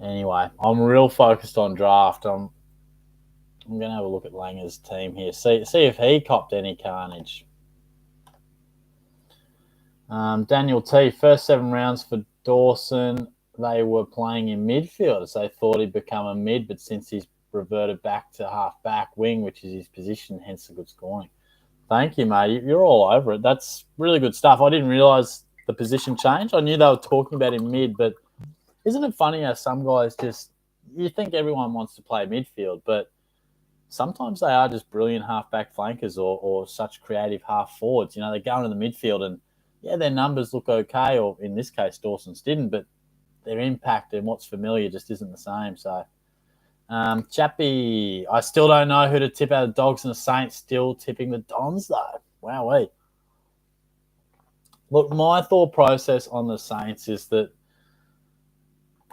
Anyway, I'm real focused on draft. I'm going to have a look at Langer's team here. See if he copped any carnage. Daniel T, first 7 rounds for Dawson. They were playing in midfield as they thought he'd become a mid, but since he's reverted back to half-back wing, which is his position, hence the good scoring. Thank you, mate. You're all over it. That's really good stuff. I didn't realise the position change. I knew they were talking about him mid, but isn't it funny how some guys just – you think everyone wants to play midfield, but sometimes they are just brilliant half-back flankers or such creative half-forwards. You know, they go into the midfield and, their numbers look okay, or in this case, Dawson's didn't, but their impact and what's familiar just isn't the same. So, Chappie, I still don't know who to tip out of the Dogs and the Saints, still tipping the Dons, though. Wowee. Look, my thought process on the Saints is that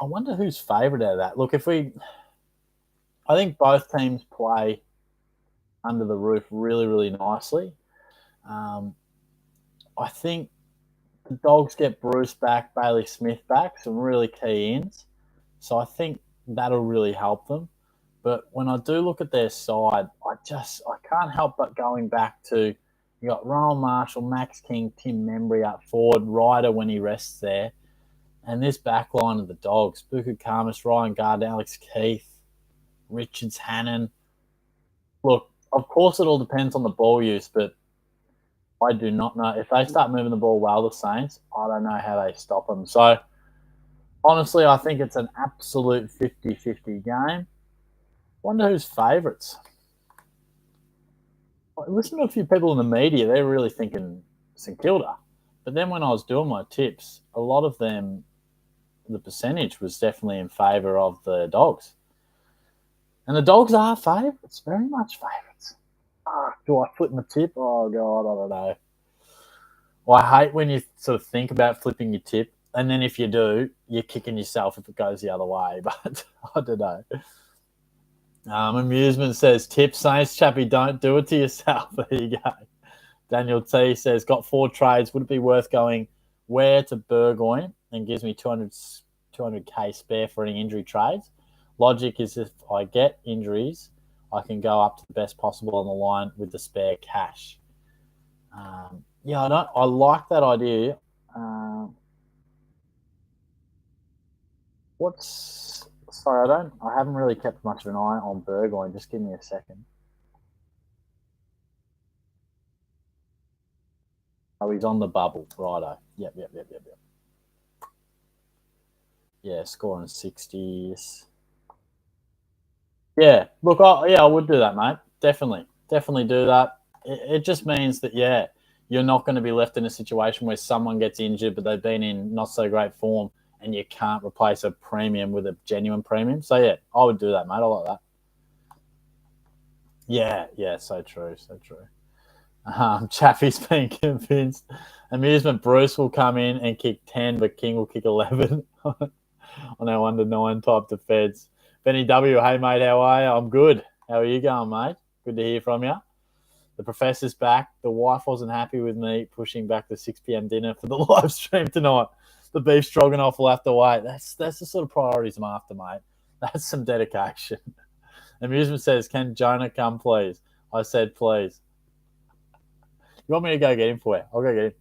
I wonder who's favourite out of that. Look, I think both teams play under the roof really, really nicely. I think the Dogs get Bruce back, Bailey Smith back, some really key ins. So I think that'll really help them. But when I do look at their side, I can't help but going back to, you got Ronald Marshall, Max King, Tim Membry up forward, Ryder when he rests there. And this back line of the Dogs, Buka Karmas, Ryan Gardner, Alex Keith, Richards, Hannon. Look, of course it all depends on the ball use, but I do not know. If they start moving the ball well, the Saints, I don't know how they stop them. So, honestly, I think it's an absolute 50-50 game. Wonder who's favourites. I listened to a few people in the media. They're really thinking St Kilda. But then when I was doing my tips, a lot of them, the percentage was definitely in favour of the Dogs. And the Dogs are favourites, very much favourites. Do I flip my tip? Oh, God, I don't know. Well, I hate when you sort of think about flipping your tip, and then if you do, you're kicking yourself if it goes the other way. But I don't know. Amusement says, tip Saints, Chappie, don't do it to yourself. There you go. Daniel T says, got 4 trades. Would it be worth going Ware to Burgoyne and gives me 200K spare for any injury trades? Logic is if I get injuries, I can go up to the best possible on the line with the spare cash. I like that idea. I haven't really kept much of an eye on Burgoyne. Just give me a second. Oh, he's on the bubble. Righto. Yep. Yeah, scoring 60s. Yeah, look, I would do that, mate. Definitely do that. It just means that, yeah, you're not going to be left in a situation where someone gets injured, but they've been in not so great form, and you can't replace a premium with a genuine premium. So yeah, I would do that, mate. I like that. Yeah, so true, so true. Chaffee's been convinced. Amusement Bruce will come in and kick 10, but King will kick 11 on our under 9 type defence. Benny W, hey mate, how are you? I'm good. How are you going, mate? Good to hear from you. The professor's back. The wife wasn't happy with me pushing back the 6 p.m. dinner for the live stream tonight. The beef stroganoff will have to wait. That's the sort of priorities I'm after, mate. That's some dedication. Amusement says, can Jonah come, please? I said, please. You want me to go get him for you? I'll go get him.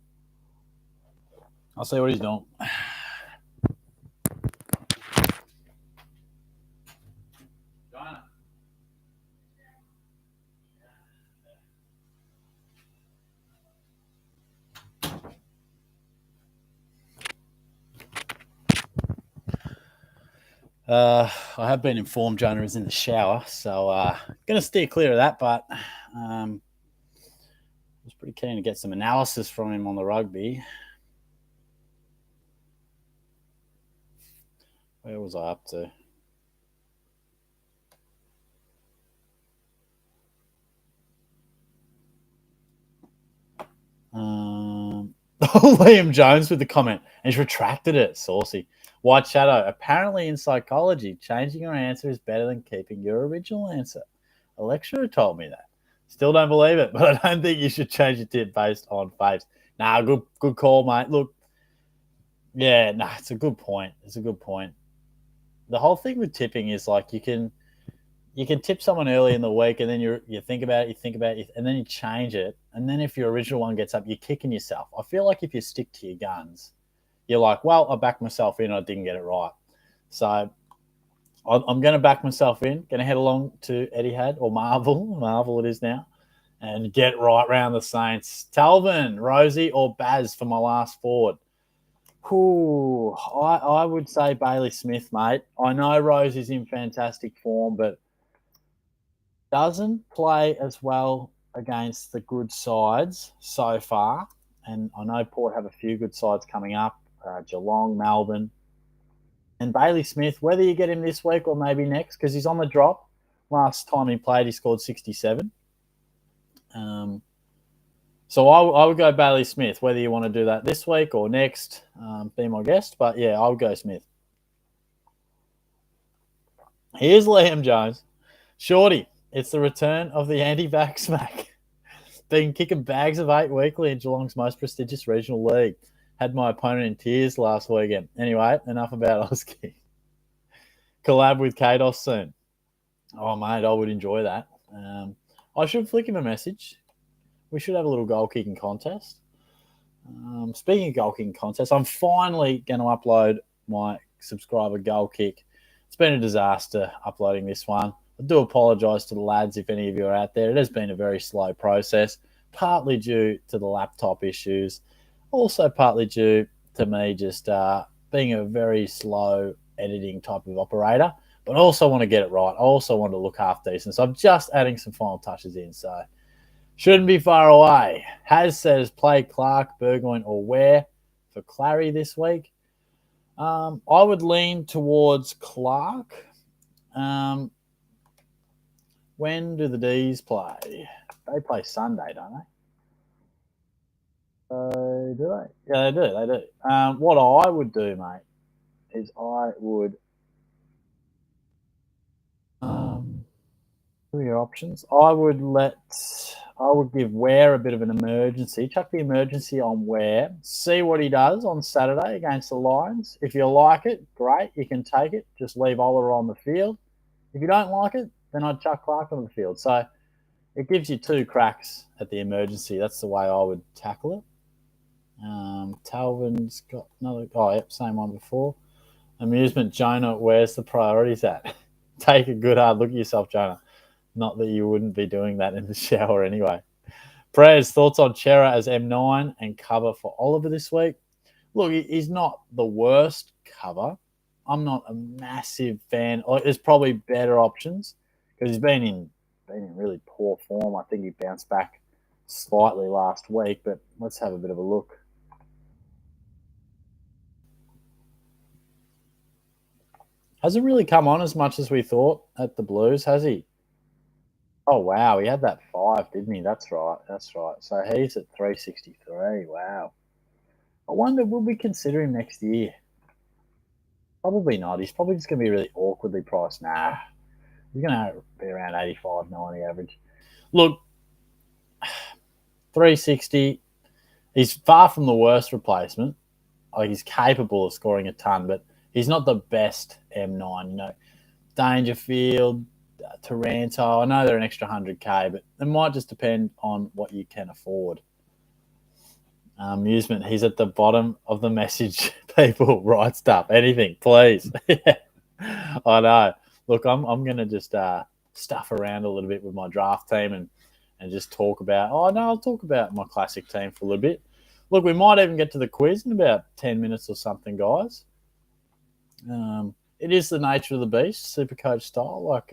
I'll see what he's doing. Jonah. I have been informed Jonah is in the shower, so going to steer clear of that, but I was pretty keen to get some analysis from him on the rugby. Where was I up to? Liam Jones with the comment, and he's retracted it. Saucy. White Shadow. Apparently, in psychology, changing your answer is better than keeping your original answer. A lecturer told me that. Still don't believe it, but I don't think you should change your tip based on faves. Nah, good call, mate. Look, yeah, nah, it's a good point. It's a good point. The whole thing with tipping is like you can tip someone early in the week, and then you think about it, and then you change it, and then if your original one gets up, you're kicking yourself. I feel like if you stick to your guns, you're like, well, I backed myself in, I didn't get it right, so I'm going to back myself in. Going to head along to Etihad or Marvel it is now, and get right round the Saints. Talvin, Rosie, or Baz for my last forward. Ooh, I would say Bailey Smith, mate. I know Rose is in fantastic form, but doesn't play as well against the good sides so far. And I know Port have a few good sides coming up, Geelong, Melbourne. And Bailey Smith, whether you get him this week or maybe next, because he's on the drop. Last time he played, he scored 67. So I would go Bailey Smith, whether you want to do that this week or next, be my guest. But yeah, I would go Smith. Here's Liam Jones. Shorty, it's the return of the anti-vax smack. Been kicking bags of 8 weekly in Geelong's most prestigious regional league. Had my opponent in tears last weekend. Anyway, enough about Oski. Collab with Kados soon. Oh, mate, I would enjoy that. I should flick him a message. We should have a little goal kicking contest. Speaking of goal kicking contest, I'm finally going to upload my subscriber goal kick. It's been a disaster uploading this one. I do apologise to the lads if any of you are out there. It has been a very slow process, partly due to the laptop issues, also partly due to me just being a very slow editing type of operator, but I also want to get it right. I also want to look half decent. So I'm just adding some final touches in. So shouldn't be far away. Has says play Clark, Burgoyne, or Ware for Clary this week. I would lean towards Clark. When do the D's play? They play Sunday, don't they? Do they? Yeah, they do. They do. What I would do, mate, is I would. Who are your options? I would give Ware a bit of an emergency. Chuck the emergency on Ware. See what he does on Saturday against the Lions. If you like it, great. You can take it. Just leave Ola on the field. If you don't like it, then I'd chuck Clark on the field. So it gives you 2 cracks at the emergency. That's the way I would tackle it. Talvin's got another. Oh, yep, same one before. Amusement, Jonah. Where's the priorities at? Take a good hard look at yourself, Jonah. Not that you wouldn't be doing that in the shower anyway. Prayers, thoughts on Chera as M9 and cover for Oliver this week? Look, he's not the worst cover. I'm not a massive fan. Like, there's probably better options because he's been in really poor form. I think he bounced back slightly last week, but let's have a bit of a look. Hasn't really come on as much as we thought at the Blues, has he? Oh wow, he had that 5, didn't he? That's right. So he's at 363. Wow. I wonder, will we consider him next year? Probably not. He's probably just going to be really awkwardly priced. Nah, he's going to be around 85, 90 average. Look, 360. He's far from the worst replacement. Like, he's capable of scoring a ton, but he's not the best M9. You know, Dangerfield, Taranto. I know they're an extra 100K, but it might just depend on what you can afford. Amusement. He's at the bottom of the message. People write stuff. Anything, please. I know. Look, I'm going to just stuff around a little bit with my draft team and just talk about. Oh no, I'll talk about my classic team for a little bit. Look, we might even get to the quiz in about 10 minutes or something, guys. It is the nature of the beast, Supercoach style. Like,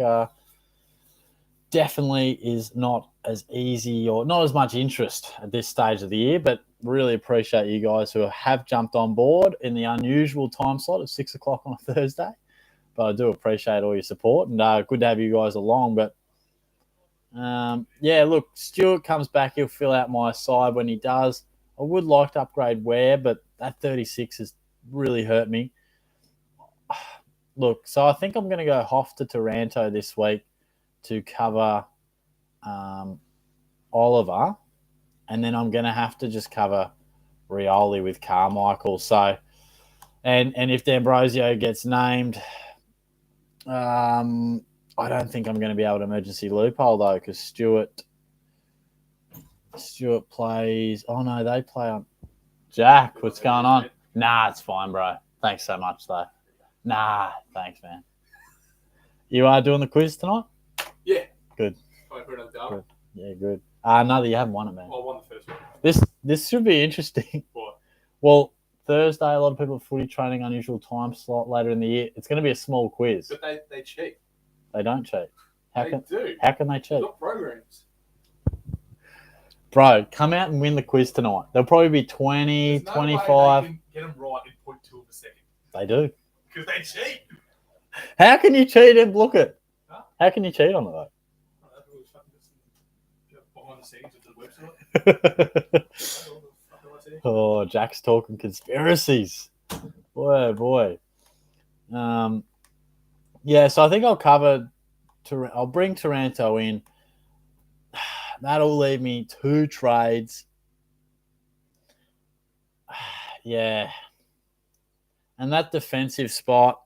definitely is not as easy or not as much interest at this stage of the year, but really appreciate you guys who have jumped on board in the unusual time slot of 6 o'clock on a Thursday. But I do appreciate all your support, and good to have you guys along. But yeah, look, Stewart comes back. He'll fill out my side when he does. I would like to upgrade Ware, but that 36 has really hurt me. Look, so I think I'm going to go Hoff to Taranto this week to cover Oliver, and then I'm going to have to just cover Rioli with Carmichael. So, and if D'Ambrosio gets named, I don't think I'm going to be able to emergency loophole though, because Stewart plays. Oh no, they play on. Jack, what's going on? Nah, it's fine, bro. Thanks so much though. Nah, thanks, man. You are doing the quiz tonight? Yeah. Good. Good. Yeah, good. No, you haven't won it, man. I won the first one. This should be interesting. What? Well, Thursday, a lot of people are footy training, unusual time slot later in the year. It's going to be a small quiz. But they cheat. They don't cheat. They do. How can they cheat? They've got programs. Bro, come out and win the quiz tonight. There'll probably be 20, 25. They can get them right in 0.2 of a second. They do. Because they cheat. How can you cheat and look it? Huh? How can you cheat on it, though? Behind the scenes of the website. Oh, Jack's talking conspiracies. Boy. Yeah, so I think I'll bring Taranto in. That'll leave me 2 trades. Yeah. And that defensive spot,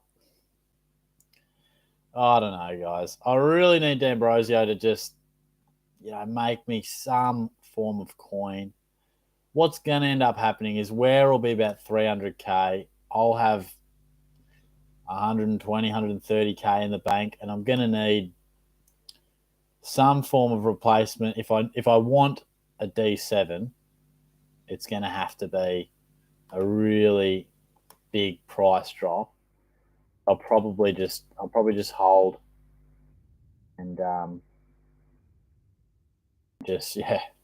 I don't know, guys. I really need D'Ambrosio to just, make me some form of coin. What's going to end up happening is Ware will be about 300K. I'll have 120, 130K in the bank, and I'm going to need some form of replacement. If I want a D7, it's going to have to be a really big price drop. I'll probably just hold and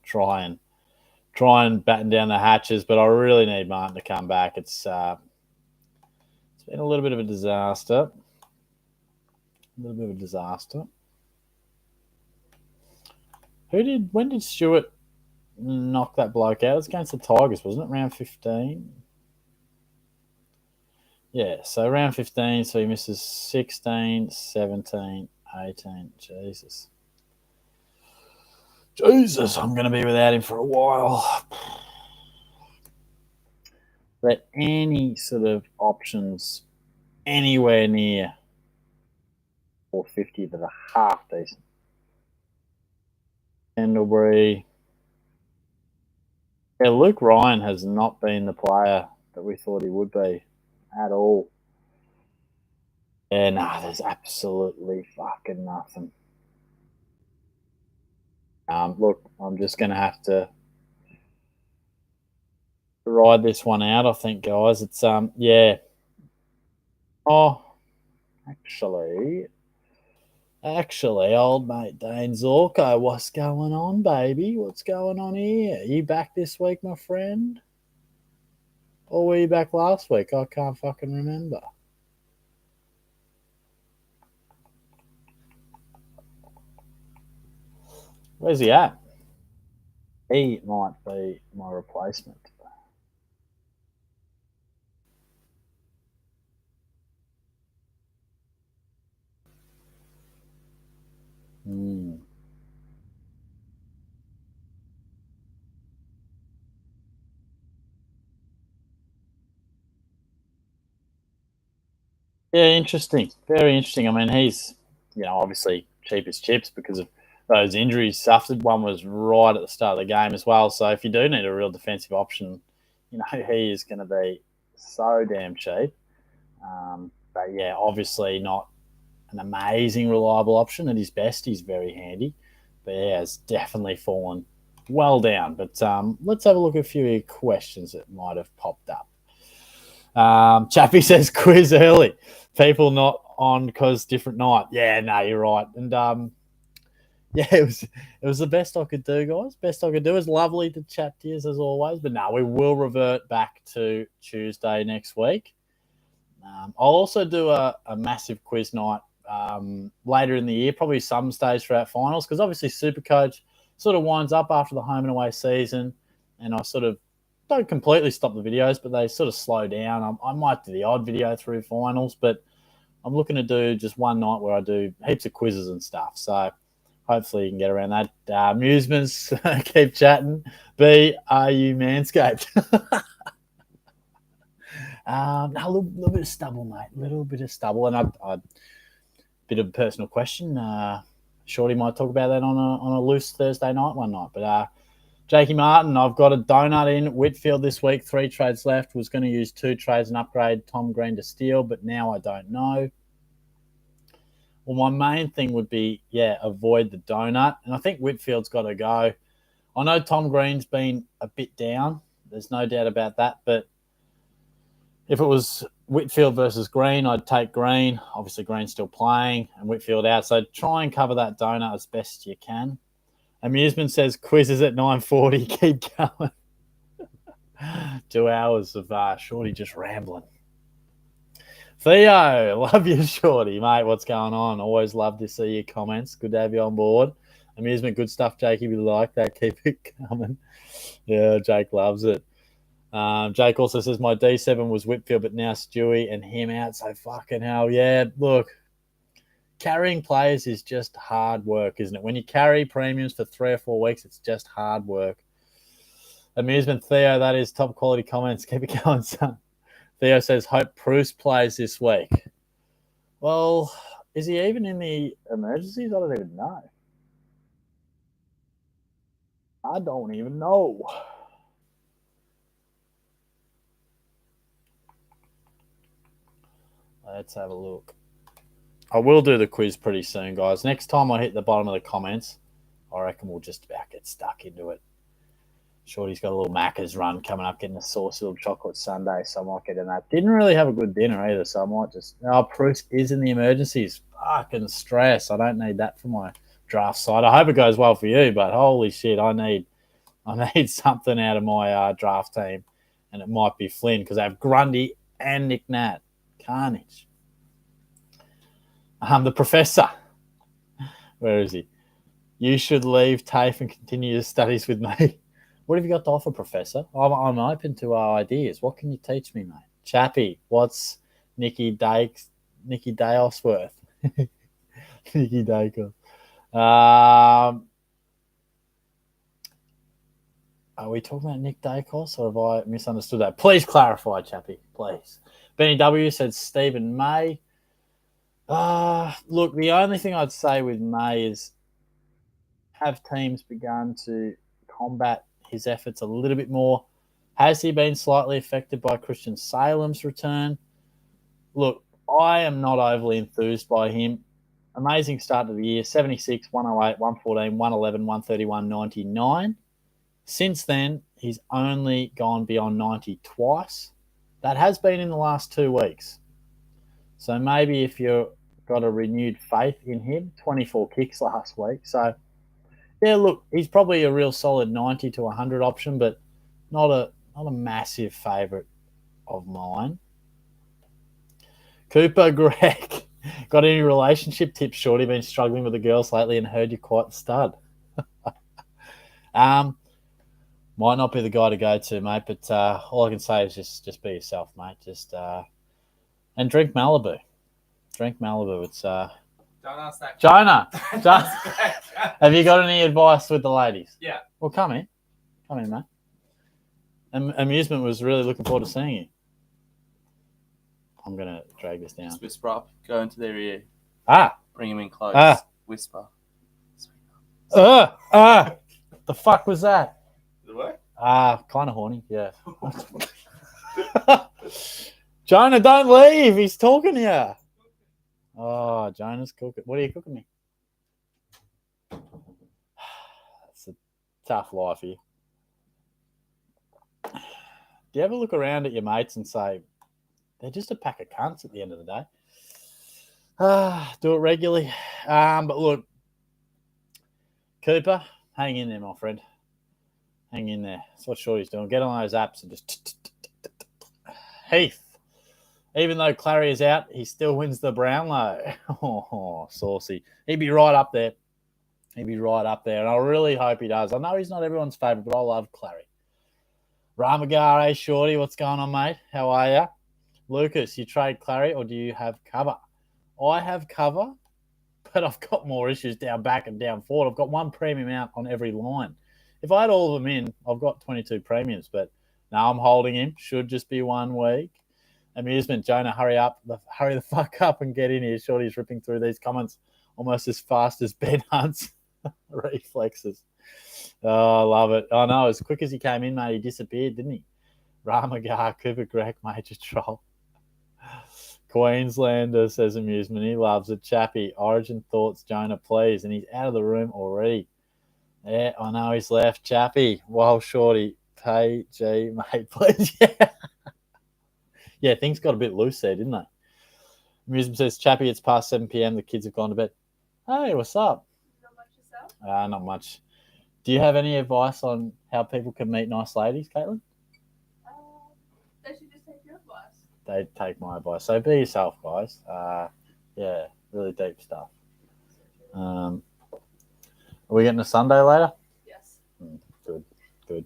try and batten down the hatches. But I really need Martin to come back. It's been a little bit of a disaster. When did Stewart knock that bloke out? It was against the Tigers, wasn't it? Round 15. Yeah, so round 15, so he misses 16, 17, 18. Jesus, I'm going to be without him for a while. But any sort of options anywhere near 450 that are half decent. Pendlebury. Yeah, Luke Ryan has not been the player that we thought he would be at all. Yeah, there's absolutely fucking nothing. Look, I'm just going to have to ride this one out, I think, guys. It's, Oh, actually, old mate Dane Zorko, what's going on, baby? What's going on here? You back this week, my friend? Or were you back last week? I can't fucking remember. Where's he at? He might be my replacement. Hmm. Yeah, interesting. Very interesting. I mean, he's, obviously cheap as chips because of those injuries suffered. One was right at the start of the game as well. So if you do need a real defensive option, he is going to be so damn cheap. But yeah, obviously not an amazing reliable option. At his best, he's very handy. But yeah, it's definitely fallen well down. But let's have a look at a few questions that might have popped up. Chappie says quiz early. People not on because different night. Yeah, no, you're right. And yeah, it was the best I could do, guys. Best I could do. It's lovely to chat to you as always. But no, we will revert back to Tuesday next week. I'll also do a massive quiz night later in the year, probably some stage throughout finals, because obviously Supercoach sort of winds up after the home and away season, and I sort of don't completely stop the videos, but they sort of slow down. I might do the odd video through finals, but I'm looking to do just one night where I do heaps of quizzes and stuff. So hopefully you can get around that. Amusements, keep chatting. B, are you manscaped? A little bit of stubble, mate. A little bit of stubble, and a bit of a personal question. Shorty might talk about that on a loose Thursday night one night. But Jakey Martin, I've got a donut in Whitfield this week. 3 trades left. Was going to use 2 trades and upgrade Tom Green to Steele, but now I don't know. Well, my main thing would be, avoid the donut. And I think Whitfield's got to go. I know Tom Green's been a bit down. There's no doubt about that. But if it was Whitfield versus Green, I'd take Green. Obviously, Green's still playing and Whitfield out. So try and cover that donut as best you can. Amusement says quizzes at 9:40. Keep going. 2 hours of Shorty just rambling. Theo, love you, Shorty, mate. What's going on? Always love to see your comments. Good to have you on board. Amusement, good stuff, Jakey. We like that. Keep it coming. Yeah, Jake loves it. Jake also says my D7 was Whitfield, but now Stewie and him out. So fucking hell, yeah. Look, carrying players is just hard work, isn't it? When you carry premiums for 3 or 4 weeks, it's just hard work. Amusement, Theo, that is top quality comments. Keep it going, son. Theo says, hope Bruce plays this week. Well, is he even in the emergencies? I don't even know. I don't even know. Let's have a look. I will do the quiz pretty soon, guys. Next time I hit the bottom of the comments, I reckon we'll just about get stuck into it. Shorty's got a little Macca's run coming up, getting a saucy little chocolate sundae, so I might get in that. Didn't really have a good dinner either, so I might just... Bruce is in the emergencies. Fucking stress. I don't need that for my draft side. I hope it goes well for you, but holy shit, I need something out of my draft team, and it might be Flynn, because I have Grundy and Nick Nat. Carnage. The professor. Where is he? You should leave TAFE and continue your studies with me. What have you got to offer, Professor? I'm open to our ideas. What can you teach me, mate? Chappie, what's Nicky Dayos worth? Nicky Dayos. Are we talking about Nick Dacos, or have I misunderstood that? Please clarify, Chappie, please. Benny W said Stephen May. Look, the only thing I'd say with May is, have teams begun to combat his efforts a little bit more? Has he been slightly affected by Christian Salem's return? Look, I am not overly enthused by him. Amazing start to the year, 76, 108, 114, 111, 131, 99. Since then, he's only gone beyond 90 twice. That has been in the last 2 weeks. So maybe if you've got a renewed faith in him, 24 kicks last week. So, yeah, look, he's probably a real solid 90 to 100 option, but not a massive favourite of mine. Cooper Greg, got any relationship tips, Shorty? Been struggling with the girls lately and heard you're quite the stud. Might not be the guy to go to, mate, but all I can say is just be yourself, mate. And drink Malibu. Drink Malibu. It's Don't ask that. Jonah. That. Have you got any advice with the ladies? Yeah. Well, come in, mate. Amusement was really looking forward to seeing you. I'm gonna drag this down. Just whisper up. Go into their ear. Bring them in close. Whisper. The fuck was that? Did it work? Kind of horny, yeah. Jonah, don't leave. He's talking to you. Oh, Jonah's cooking. What are you cooking me? It's a tough life here. Do you ever look around at your mates and say, they're just a pack of cunts at the end of the day? Do it regularly. But look, Cooper, hang in there, my friend. Hang in there. That's what Shorty's doing. Get on those apps and just... Heath. Even though Clary is out, he still wins the Brownlow. Oh, saucy. He'd be right up there. And I really hope he does. I know he's not everyone's favourite, but I love Clary. Ramagar, Shorty, what's going on, mate? How are you? Lucas, you trade Clary or do you have cover? I have cover, but I've got more issues down back and down forward. I've got one premium out on every line. If I had all of them in, I've got 22 premiums, but now I'm holding him. Should just be 1 week. Amusement, Jonah, hurry the fuck up and get in here. Shorty's ripping through these comments almost as fast as Ben Hunt's reflexes. Oh, I love it. I know, as quick as he came in, mate, he disappeared, didn't he? Ramagar, Cooper Greg, major troll. Queenslander says Amusement. He loves it. Chappy, Origin thoughts, Jonah, please. And he's out of the room already. Yeah, I know he's left. Chappy, well, Shorty, pay G, mate, please. Yeah. Yeah, things got a bit loose there, didn't they? Amusement says, Chappy, it's past 7 p.m. The kids have gone to bed. Hey, what's up? Not much yourself? Not much. Do you have any advice on how people can meet nice ladies, Caitlin? They should just take your advice. They take my advice. So be yourself, guys. Yeah, really deep stuff. Are we getting a Sunday later? Yes. Good.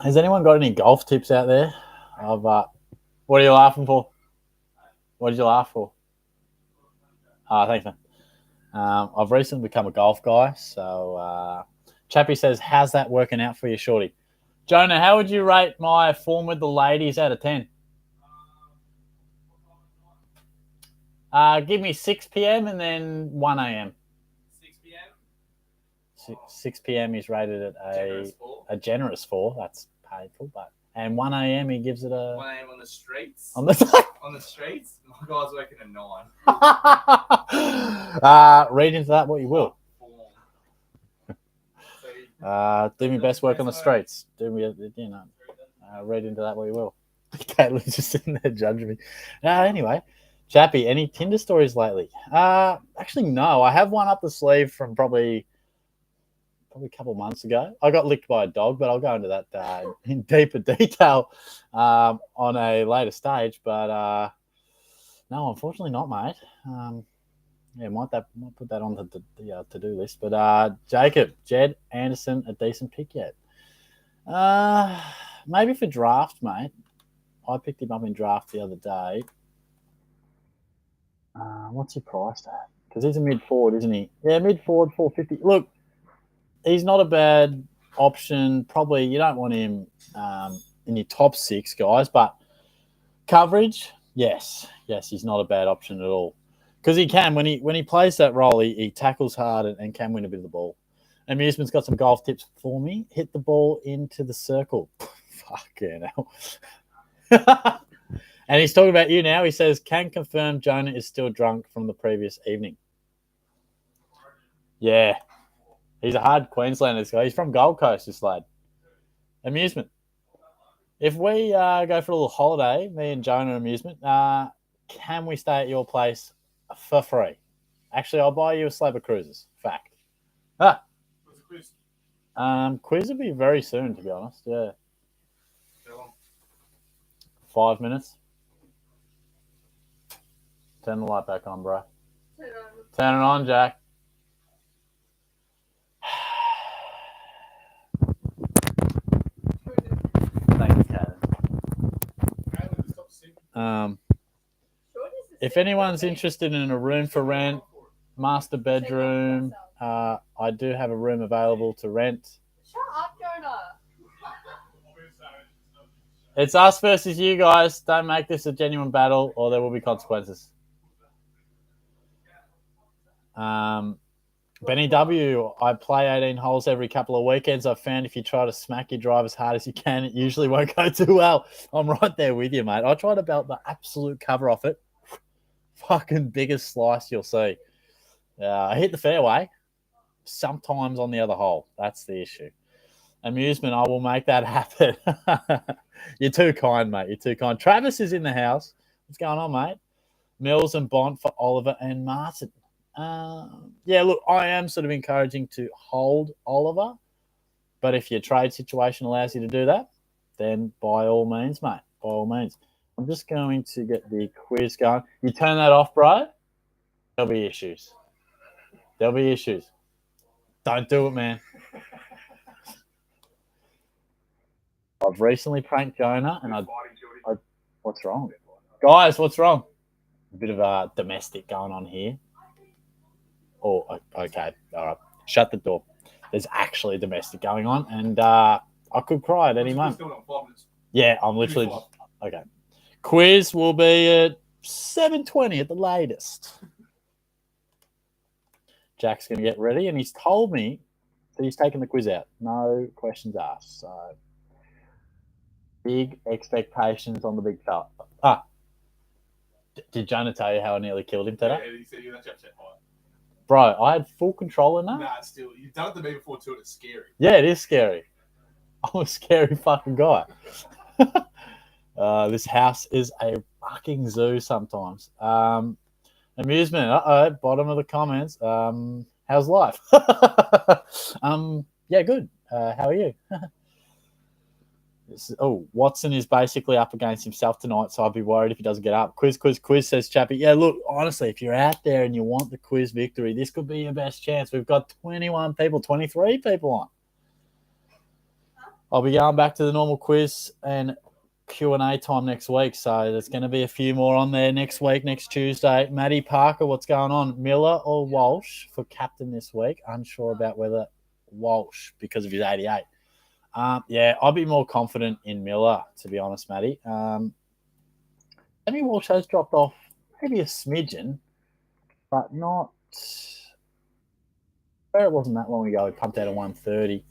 Has anyone got any golf tips out there? What are you laughing for? What did you laugh for? Thanks, man. I've recently become a golf guy. So Chappy says, how's that working out for you, Shorty? Jonah, how would you rate my form with the ladies out of 10? Give me 6 p.m. and then 1 a.m. 6 p.m. 6 p.m. is rated at a generous 4. That's painful, but and 1 a.m. he gives it a 1 a.m. on the streets. on the On the streets, my guy's working at 9. read into that what you will. Do me best work on the streets. Do me, read into that what you will. Caitlin's just sitting there judging me. Anyway, Chappy, any Tinder stories lately? Actually, no. I have one up the sleeve from probably a couple of months ago. I got licked by a dog, but I'll go into that in deeper detail on a later stage. But no, unfortunately not, mate. Might put that on the to-do list. But Jacob, Jed Anderson, a decent pick yet? Maybe for draft, mate. I picked him up in draft the other day. What's he priced at? Because he's a mid-forward, isn't he? Yeah, mid-forward, 450. Look, he's not a bad option. Probably you don't want him in your top 6 guys, but coverage, yes, he's not a bad option at all. Because he can, when he plays that role, he tackles hard and can win a bit of the ball. Amusement's got some golf tips for me. Hit the ball into the circle. Fucking hell. And he's talking about you now. He says, can confirm Jonah is still drunk from the previous evening. Yeah. He's a hard Queenslander, this guy. He's from Gold Coast, this lad. Amusement. If we go for a little holiday, me and Jonah Amusement, can we stay at your place for free? Actually, I'll buy you a slab of cruises. Fact. What's the quiz? Quiz will be very soon, to be honest. Yeah. How long? 5 minutes. Turn the light back on, bro. Turn it on, Jack. Thanks, Kat. If anyone's interested in a room for rent, master bedroom, I do have a room available to rent. Shut up, Jonah. It's us versus you guys. Don't make this a genuine battle or there will be consequences. Benny W, I play 18 holes every couple of weekends. I've found if you try to smack your drive as hard as you can, it usually won't go too well. I'm right there with you, mate. I try to belt the absolute cover off it. Fucking biggest slice you'll see. I hit the fairway, sometimes on the other hole. That's the issue. Amusement, I will make that happen. You're too kind, mate. You're too kind. Travis is in the house. What's going on, mate? Mills and Bond for Oliver and Martin. Yeah, look, I am sort of encouraging to hold Oliver, but if your trade situation allows you to do that, then by all means, mate, by all means. I'm just going to get the quiz going. You turn that off, bro, there'll be issues. There'll be issues. Don't do it, man. I've recently pranked Jonah, and I what's wrong? Guys, what's wrong? A bit of a domestic going on here. Oh, okay. All right. Shut the door. There's actually domestic going on, and I could cry at any moment. Yeah, I'm literally just, okay. Quiz will be at 7:20 at the latest. Jack's going to get ready, and he's told me that he's taken the quiz out. No questions asked. So big expectations on the big fella. Did Jonah tell you how I nearly killed him today? Yeah, he said that's upset. Bro, I had full control in that. Nah, still, you've done it to me before too, and it's scary. Yeah, it is scary. I'm a scary fucking guy. This house is a fucking zoo sometimes. Amusement. Bottom of the comments. How's life? Yeah, good. How are you? Watson is basically up against himself tonight, so I'd be worried if he doesn't get up. Quiz, says Chappie. Yeah, look, honestly, if you're out there and you want the quiz victory, this could be your best chance. We've got 21 people, 23 people on. I'll be going back to the normal quiz and Q&A time next week, so there's going to be a few more on there next week, next Tuesday. Maddie Parker, what's going on? Miller or Walsh for captain this week? Unsure about whether Walsh because of his 88. Yeah, I'll be more confident in Miller, to be honest, Matty. Sammy Walsh has dropped off maybe a smidgen, but not where it wasn't that long ago. He pumped out a 130.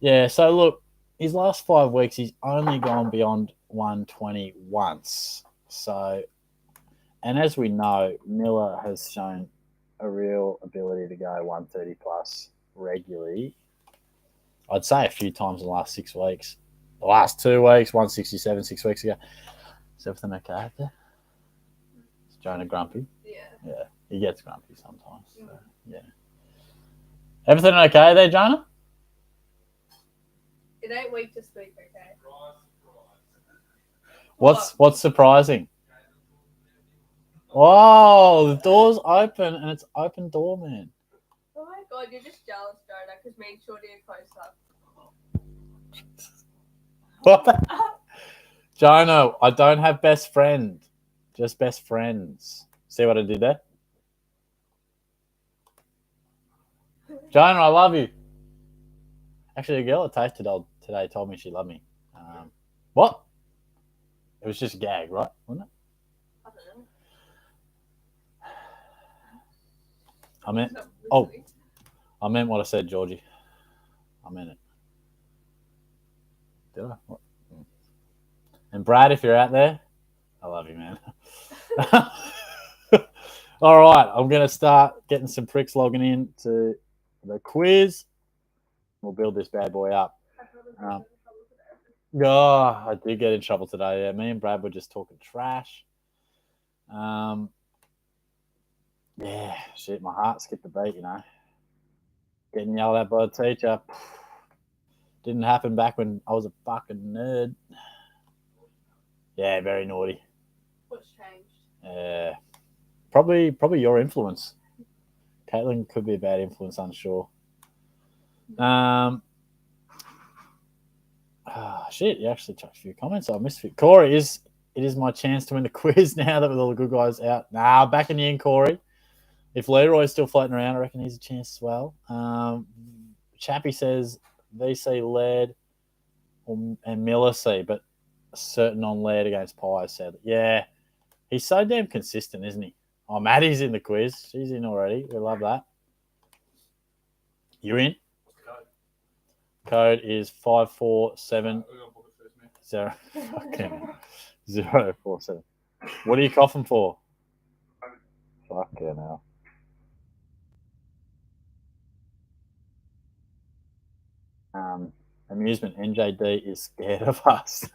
Yeah, so look, his last 5 weeks, he's only gone beyond 120 once. So, and as we know, Miller has shown a real ability to go 130 plus regularly. I'd say a few times in the last 6 weeks. The last 2 weeks, 167 6 weeks ago. Is everything okay out there? Is Jonah grumpy? Yeah, he gets grumpy sometimes. So, yeah. Everything okay there, Jonah? It ain't weak to speak, okay? What's surprising? Whoa, the door's open and it's open door, man. Oh my god, you're just jealous, Jonah, because me and Shorty are closer. What? Jonah, I don't have best friend. Just best friends. See what I did there? Jonah, I love you. Actually, a girl I tasted today told me she loved me. What? It was just a gag, right? Wasn't it? I don't know. I meant what I said, Georgie. I meant it. Did I? What? And Brad, if you're out there, I love you, man. All right, I'm going to start getting some pricks logging in to the quiz. We'll build this bad boy up. Oh, I did get in trouble today. Yeah, me and Brad were just talking trash. Yeah, shit, my heart skipped a beat, Getting yelled at by the teacher. Didn't happen back when I was a fucking nerd. Yeah, very naughty. What's changed? Probably your influence. Caitlin could be a bad influence, unsure. Shit, you actually touched a few comments. I missed it. Corey, it is my chance to win the quiz now that with all the good guys out. Nah, back in the end, Corey. If Leroy's still floating around, I reckon he's a chance as well. Chappie says VC led and Miller C, but certain on lead against Pye said, yeah, he's so damn consistent, isn't he? Oh, Maddie's in the quiz. She's in already. We love that. You're in? Code is 5470. Okay. 047. What are you coughing for? Fucking hell. Amusement NJD is scared of us.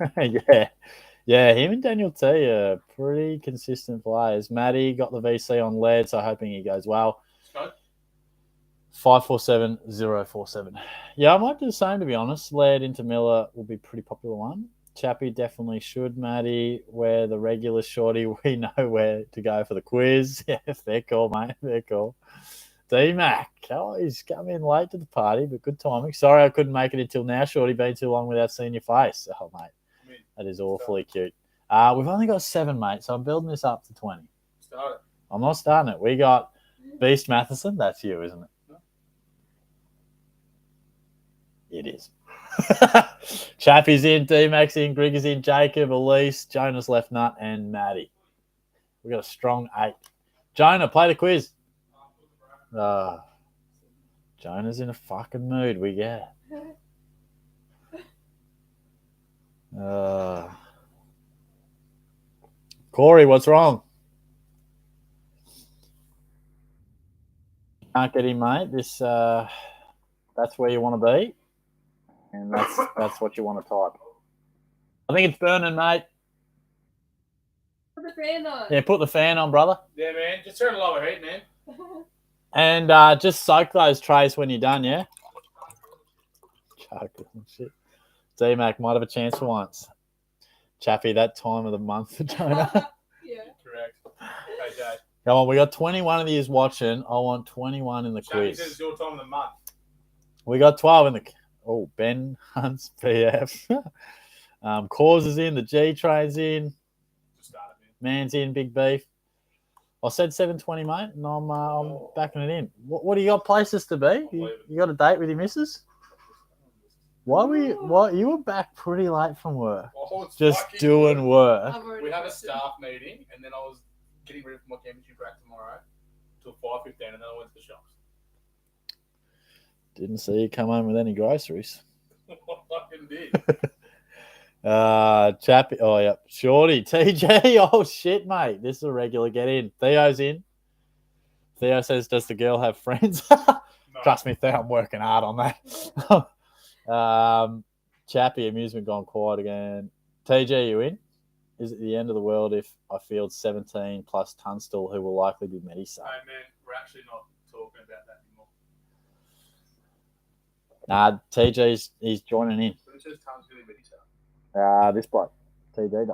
Yeah, him and Daniel T are pretty consistent players. Matty got the VC on lead, so hoping he goes well. 547047. Yeah, I might do the same, to be honest. Lead into Miller will be a pretty popular one. Chappie definitely should. Matty, we're the regular shorty. We know where to go for the quiz. Yeah, fair call, mate. Fair call. D-Mac. Oh, he's come in late to the party, but good timing. Sorry I couldn't make it until now, shorty. Been too long without seeing your face. Oh, mate. That is awfully cute. We've only got 7, mate, so I'm building this up to 20. Start it. I'm not starting it. We got Beast Matheson. That's you, isn't it? It is. Chappie's in, D-Max in, Greg is in, Jacob, Elise, Jonas left nut, and Maddie. We got a strong 8. Jonah, play the quiz. Jonah's in a fucking mood. We get. Corey, what's wrong? Can't get in, mate. This that's where you want to be, and that's what you want to type. I think it's burning, mate. Put the fan on. Yeah, put the fan on, brother. Yeah, man. Just turn it lower heat, man. And just soak those trays when you're done, yeah? Shit. D-Mac might have a chance for once. Chappie, that time of the month for Jonah. Yeah. Correct. Okay. Come on, we got 21 of these watching. I want 21 in the Chappie quiz. says it's your time of the month. We got 12 in the... Oh, Ben Hunt's PF. Cause is in. The G train's in. Just start it, man. Man's in. Big Beef. I said 7:20, mate, and I'm backing it in. What do you got places to be? You got a date with your missus? Why you were back pretty late from work? Just doing work. We had a staff meeting, and then I was getting ready for my chemistry break tomorrow till 5:15, and then I went to the shops. Didn't see you come home with any groceries. I fucking did. Chappie. Oh, yeah. Shorty. TJ. Oh, shit, mate. This is a regular. Get in. Theo's in. Theo says, does the girl have friends? No. Trust me, Theo, I'm working hard on that. Chappie. Amusement gone quiet again. TJ, you in? Is it the end of the world if I field 17 plus Tunstall, who will likely be Medisar? Hey, man, we're actually not talking about that anymore. Nah, TJ's he's joining in. Who says Tun's going to be Medisar? This bloke. TJ.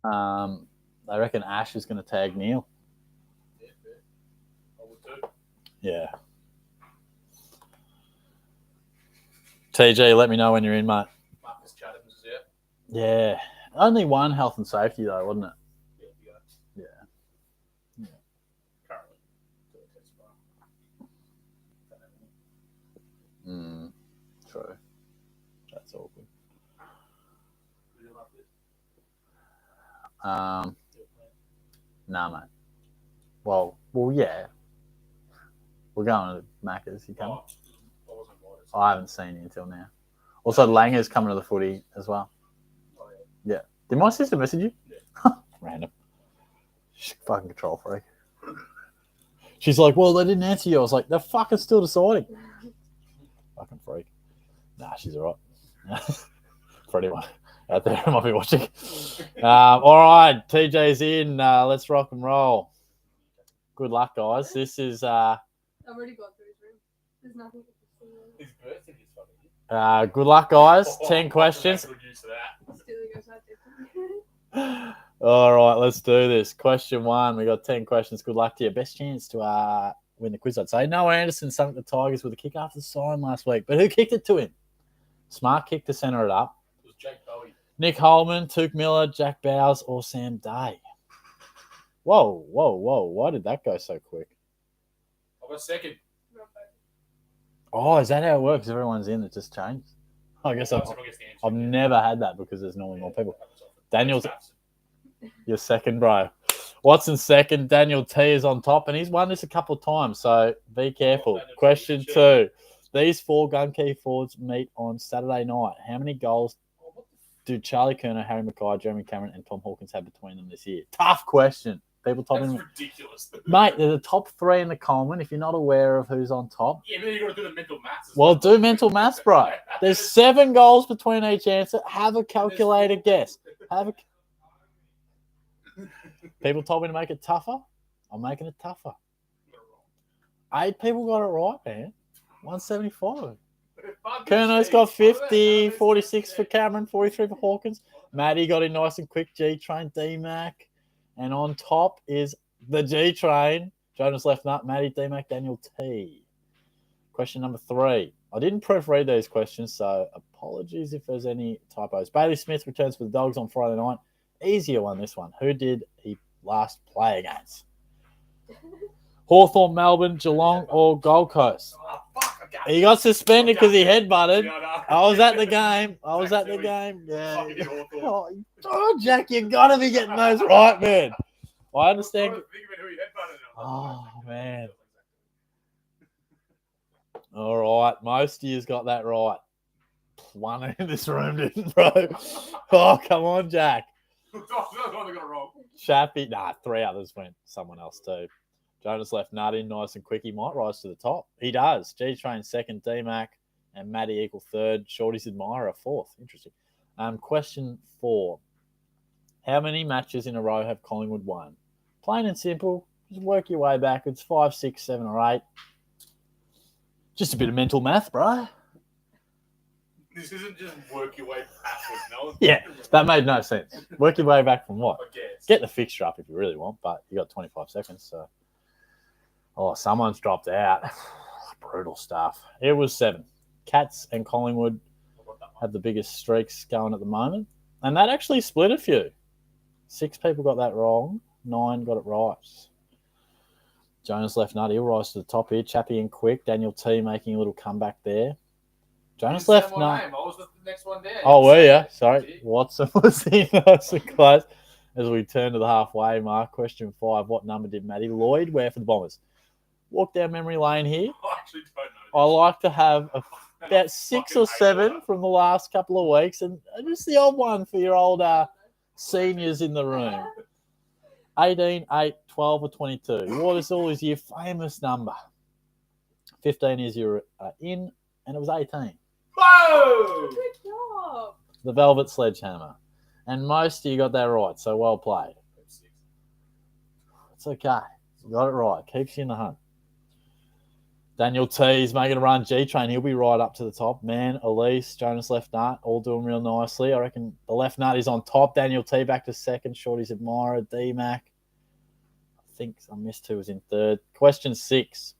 I reckon Ash is going to tag Neil. Yeah, fair. I would too. Yeah. TJ, let me know when you're in, mate. Marcus Chathams is out. Yeah. Only one health and safety, though, wasn't it? Yeah. Yeah. Currently. True. That's awkward. Nah, mate. Well, yeah. We're going to Macca's. You coming? I haven't seen you until now. Also, Langer's coming to the footy as well. Oh, Yeah. Did my sister message you? Yeah. Random. She's a fucking control freak. She's like, well, they didn't answer you. I was like, they're fucking still deciding. Fucking freak. Nah, she's all right. For anyone out there who might be watching. All right, TJ's in. Let's rock and roll. Good luck, guys. This is... I've already gone through his room. There's nothing to His birthday is funny. good luck, guys. 10 questions. Still goes that different. All right, let's do this. Question 1. We got 10 questions. Good luck to you. Best chance to win the quiz, I'd say. Noah Anderson sunk the Tigers with a kick after the siren last week. But who kicked it to him? Smart kick to centre it up. It was Jake Bowie. Nick Holman, Took Miller, Jack Bowers, or Sam Day? Whoa. Why did that go so quick? I was second. Oh, is that how it works? Everyone's in, it just changed? I guess I've never had that because there's normally more people. Daniel's your second, bro. Watson second. Daniel T is on top, and he's won this a couple of times, so be careful. Question 2. These 4 gun key forwards meet on Saturday night. How many goals do Charlie Kerner, Harry Mackay, Jeremy Cameron, and Tom Hawkins have between them this year? Tough question. People That's topping ridiculous. Mate, they're the top 3 in the Coleman. If you're not aware of who's on top, Yeah, but you got to do the mental maths. well, do mental maths, bro. There's 7 goals between each answer. Have a calculated guess. People told me to make it tougher. I'm making it tougher. 8 people got it right, man. 175. Kerno's got 50, 46 for Cameron, 43 for Hawkins. Matty got in nice and quick. G-Train, D-Mac. And on top is the G-Train. Jonas left nut, Matty, D-Mac, Daniel T. Question number 3. I didn't proofread these questions, so apologies if there's any typos. Bailey Smith returns for the Dogs on Friday night. Easier one, this one. Who did he last play against? Hawthorn, Melbourne, Geelong, or Gold Coast? Oh, fuck, He got suspended because he headbutted. Yeah, no. I was at the game. Yeah. Fucking Hawthorn. Oh, Jack, you got to be getting those right, man. I understand. I was thinking about who he headbutted. Oh, man. All right. Most of you's got that right. One in this room didn't, bro. Oh, come on, Jack. Chappie. Nah, 3 others went someone else too. Jonas left Nutty nice and quick. He might rise to the top. He does. G-Train second, D-Mac, and Matty equal third. Shorty's admirer fourth. Interesting. Question 4. How many matches in a row have Collingwood won? Plain and simple. Just work your way backwards. 5, 6, 7, or 8. Just a bit of mental math, bro. This isn't just work your way backwards, no? Yeah, that made no sense. Work your way back from what? I guess. Get the fixture up if you really want, but you got 25 seconds, so. Oh, someone's dropped out. Brutal stuff. It was 7. Cats and Collingwood have the biggest streaks going at the moment, and that actually split a few. 6 people got that wrong. 9 got it right. Jonas left nut. He'll rise to the top here. Chappie and quick. Daniel T making a little comeback there. Jonas left nut. I was the next one there. Oh, were you? Sorry. Watson was in nice and close. As we turn to the halfway mark, question 5. What number did Matty Lloyd wear for the Bombers? Walk down memory lane here. I actually don't know. I like to have about 6 or 7 from the last couple of weeks, and just the odd one for your old seniors in the room. 18, 8, 12, or 22. What is always your famous number? 15 is your in, and it was 18. Whoa! Good job. The Velvet Sledgehammer. And most of you got that right, so well played. It's okay. You got it right. Keeps you in the hunt. Daniel T is making a run. G-Train, he'll be right up to the top. Man, Elise, Jonas left nut, all doing real nicely. I reckon the left nut is on top. Daniel T back to second. Shorty's admirer. D-Mac. I think I missed who was in third. Question 6.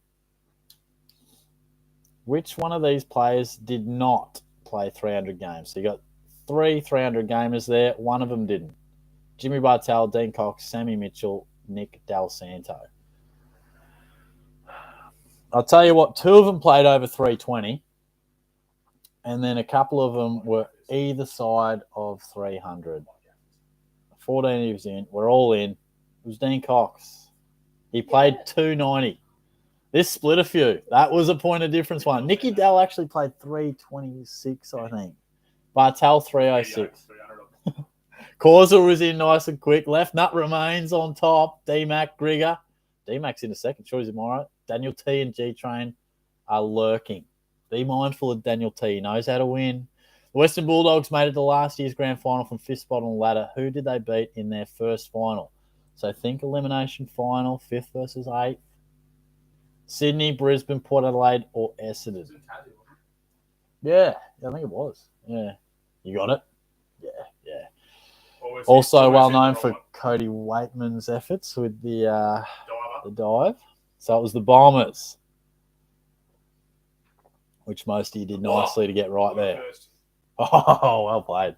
Which one of these players did not play 300 games? So you got 3 300 gamers there. One of them didn't. Jimmy Bartel, Dean Cox, Sammy Mitchell, Nick Del Santo. I'll tell you what, 2 of them played over 320, and then a couple of them were either side of 300. 14 he was in. We're all in. It was Dean Cox. He played 290. This split a few. That was a point of difference one. Nicky Dell actually played 326, I think. Bartel, 306. Causer was in nice and quick. Left nut remains on top. D-Mac, Grigger. D-Max in a second. Shorty's tomorrow. Daniel T and G-Train are lurking. Be mindful of Daniel T. He knows how to win. The Western Bulldogs made it to last year's grand final from 5th spot on the ladder. Who did they beat in their first final? So think elimination final, 5th versus 8th. Sydney, Brisbane, Port Adelaide, or Essendon? Yeah, I think it was. Yeah. You got it? Yeah. Also well known for Cody Waitman's efforts with the dive. So it was the Bombers, which most of you did nicely to get right there. Oh, well played.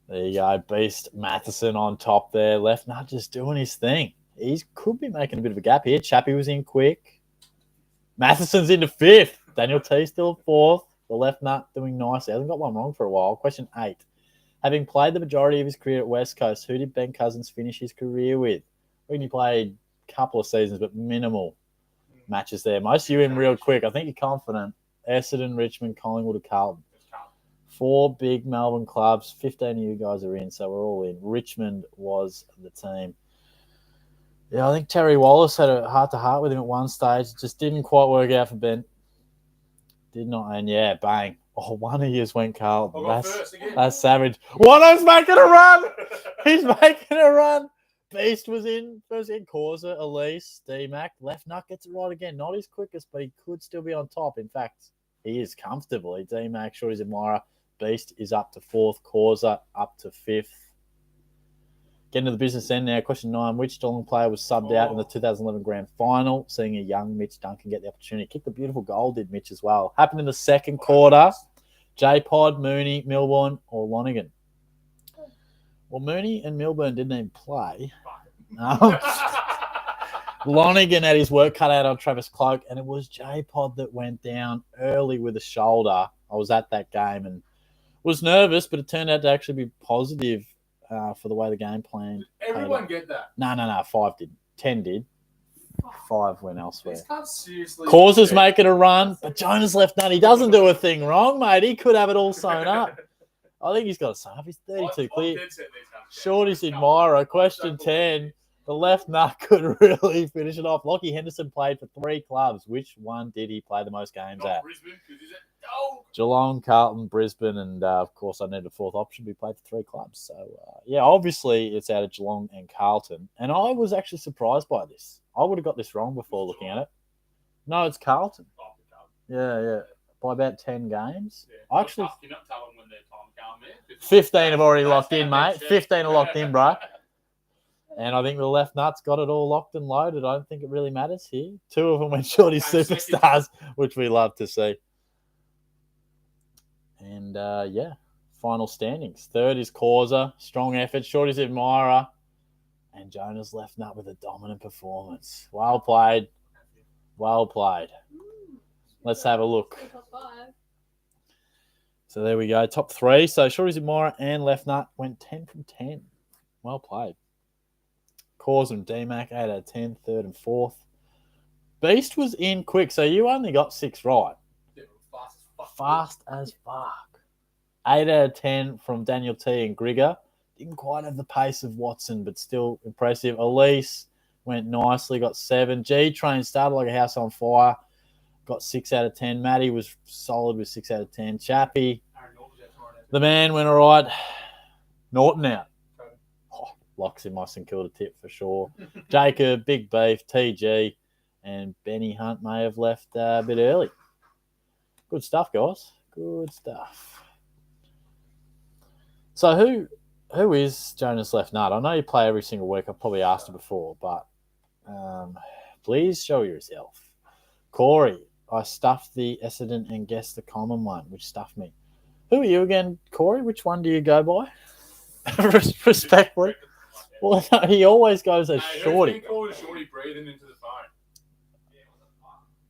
There you go. Beast Matheson on top there. Left nut just doing his thing. He could be making a bit of a gap here. Chappie was in quick. Matheson's into 5th. Daniel T still 4th. The left nut doing nicely. Hasn't got one wrong for a while. Question 8. Having played the majority of his career at West Coast, who did Ben Cousins finish his career with? When he played a couple of seasons, but minimal matches there. Most of you in real quick. I think you're confident. Essendon, Richmond, Collingwood, or Carlton. 4 big Melbourne clubs. 15 of you guys are in, so we're all in. Richmond was the team. Yeah, I think Terry Wallace had a heart-to-heart with him at one stage. It just didn't quite work out for Ben. Did not, and yeah, bang. Oh, one of yous went Carlton. That's savage. Wano's making a run. He's making a run. Beast was in. First in Causa, Elise, D-Mac. Left nut gets it right again. Not his quickest, but he could still be on top. In fact, he is comfortably. D-Mac, Shorty's admirer. Beast is up to 4th. Causa up to 5th. Getting to the business end now. Question 9. Which Geelong player was subbed out in the 2011 grand final? Seeing a young Mitch Duncan get the opportunity. Kicked a beautiful goal, did Mitch as well. Happened in the second quarter. J-Pod, Mooney, Milburn, or Lonergan? Well, Mooney and Milburn didn't even play. Lonergan had his work cut out on Travis Cloak, and it was J-Pod that went down early with a shoulder. I was at that game and was nervous, but it turned out to actually be positive for the way the game planned. Did everyone get that? No. 5 did. 10 did. 5 went elsewhere. Causa's making a run, but Jonas left nut. He doesn't do a thing wrong, mate. He could have it all sewn up. I think he's got it sewn up. He's 32 clear. Shorty's admirer. Question 10. The left nut could really finish it off. Lockie Henderson played for 3 clubs. Which one did he play the most games at? Brisbane, because he's Geelong, Carlton, Brisbane, and of course I need a 4th option. We played for 3 clubs. So, yeah, obviously it's out of Geelong and Carlton. And I was actually surprised by this. I would have got this wrong before looking at it. No, it's Carlton. Yeah. By about 10 games. Yeah. Actually, You're not telling when their time comes, man. 15 have already locked in, mate. 15 are locked in, bro. And I think the left nut's got it all locked and loaded. I don't think it really matters here. 2 of them went Shorty superstars, which we love to see. And, yeah, final standings. 3rd is Causa. Strong effort. Shorty's admirer. And Jonah's left nut with a dominant performance. Well played. Well played. Let's have a look. So there we go. Top 3. So Shorty's admirer and left nut went 10 from 10. Well played. Causa and D-Mac, 8 out of 10, 3rd and 4th. Beast was in quick, so you only got 6 right. Fast as fuck. 8 out of 10 from Daniel T and Grigor. Didn't quite have the pace of Watson, but still impressive. Elise went nicely, got 7. G-Train started like a house on fire, got 6 out of 10. Matty was solid with 6 out of 10. Chappie, the man went all right. Norton out. Oh, locks in my St Kilda tip for sure. Jacob, Big Beef, TG, and Benny Hunt may have left a bit early. Good stuff, guys. Good stuff. So who is Jonas Left Nut? I know you play every single week. I've probably asked it before, but please show yourself. Corey, I stuffed the Essendon and guessed the common one, which stuffed me. Who are you again, Corey? Which one do you go by? Respectfully. Well, no, he always goes as Shorty. Shorty breathing into the phone.